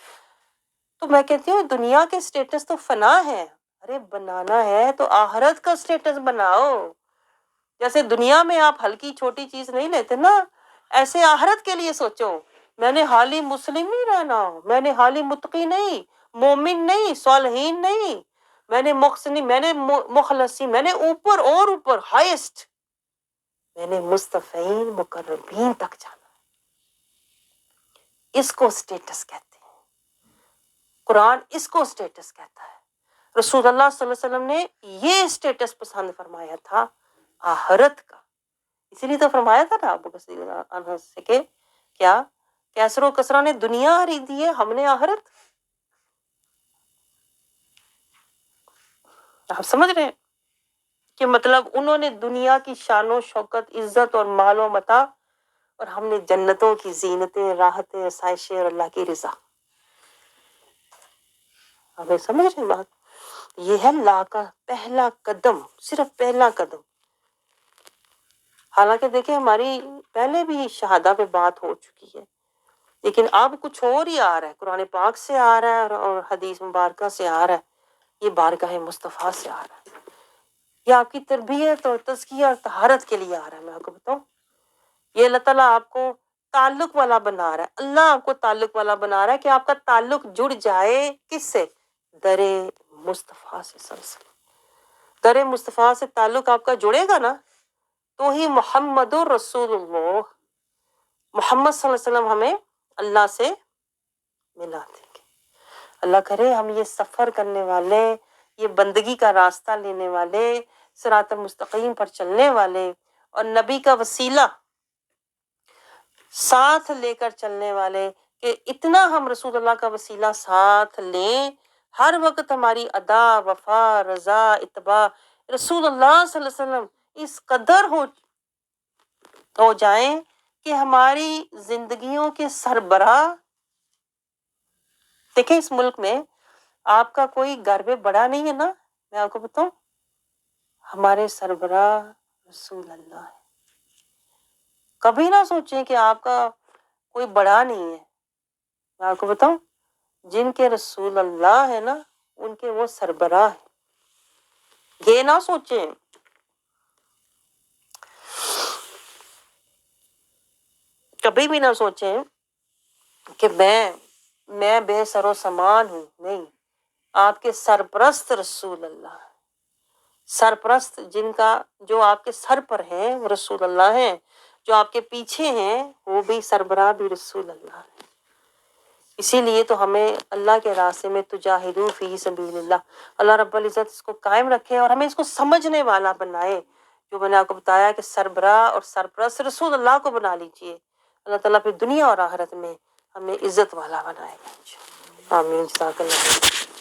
تو میں کہتی ہوں دنیا کے اسٹیٹس تو فنا ہے، ارے بنانا ہے تو آخرت کا اسٹیٹس بناؤ۔ جیسے دنیا میں آپ ہلکی چھوٹی چیز نہیں لیتے نا، ایسے آخرت کے لیے سوچو، میں نے حالی مسلم نہیں رہنا، میں نے حالی متقی نہیں، مومن نہیں، صالحین نہیں، میں نے محسنی، میں نے مخلصی، میں نے اوپر اور اوپر ہائیسٹ، میں نے مصطفین مقربین تک جانا۔ اس کو اسٹیٹس کہتے ہیں، قرآن اس کو اسٹیٹس کہتا ہے۔ رسول اللہ صلی اللہ علیہ وسلم نے یہ اسٹیٹس پسند فرمایا تھا آخرت کا، اسی لیے تو فرمایا تھا نا ابو بکر عنہ سے کہ کیا کیسر و کسرا نے دنیا خریدی ہے، ہم نے آخرت۔ آپ سمجھ رہے ہیں کہ مطلب انہوں نے دنیا کی شان و شوکت، عزت اور مال و متاع، اور ہم نے جنتوں کی زینتیں، راحتیں، آسائشیں اور اللہ کی رضا۔ آپ سمجھ رہے ہیں بات؟ یہ ہے لا کا پہلا قدم، صرف پہلا قدم۔ حالانکہ دیکھیں ہماری پہلے بھی شہادہ پہ بات ہو چکی ہے، لیکن اب کچھ اور ہی آ رہا ہے، قرآن پاک سے آ رہا ہے اور حدیث مبارکہ سے آ رہا ہے، یہ بارگاہ مصطفیٰ سے آ رہا ہے، یہ آپ کی تربیت اور تزکیہ اور طہارت کے لیے آ رہا ہے۔ میں آپ کو بتاؤں یہ اللہ تعالیٰ آپ کو تعلق والا بنا رہا ہے، اللہ آپ کو تعلق والا بنا رہا ہے کہ آپ کا تعلق جڑ جائے کس سے؟ در مصطفیٰ سے، صلی اللہ علیہ وسلم۔ در مصطفیٰ سے تعلق آپ کا جڑے گا نا تو ہی محمد رسول اللہ، محمد صلی اللہ علیہ وسلم ہمیں اللہ سے ملا دیں گے۔ اللہ کرے ہم یہ سفر کرنے والے، یہ بندگی کا راستہ لینے والے، صراط المستقیم پر چلنے والے اور نبی کا وسیلہ ساتھ لے کر چلنے والے، کہ اتنا ہم رسول اللہ کا وسیلہ ساتھ لیں، ہر وقت ہماری ادا، وفا، رضا، اتباع رسول اللہ صلی اللہ علیہ وسلم اس قدر ہو جائیں کہ ہماری زندگیوں کے سربراہ، دیکھیں اس ملک میں آپ کا کوئی گھر میں بڑا نہیں ہے نا، میں آپ کو بتاؤں، ہمارے سربراہ رسول اللہ ہے۔ کبھی نہ سوچیں کہ آپ کا کوئی بڑا نہیں ہے، میں آپ کو بتاؤں جن کے رسول اللہ ہے نا ان کے وہ سربراہ ہیں، یہ نہ سوچیں۔ کبھی بھی نہ سوچیں کہ میں بے سر و سامان ہوں، نہیں، آپ کے سرپرست رسول اللہ، سرپرست جن کا جو آپ کے سر پر ہے وہ رسول اللہ ہیں، جو آپ کے پیچھے ہیں وہ بھی سربراہ بھی رسول اللہ ہیں۔ اسی لیے تو ہمیں اللہ کے راستے میں تجاہدوا فی سبیل اللہ، اللہ رب العزت اس کو قائم رکھے اور ہمیں اس کو سمجھنے والا بنائے، جو میں نے آپ کو بتایا کہ سربراہ اور سرپرست رسول اللہ کو بنا لیجئے، اللہ تعالیٰ پھر دنیا اور آخرت میں ہمیں عزت والا بنائے گا۔ آمین، جزاک اللہ۔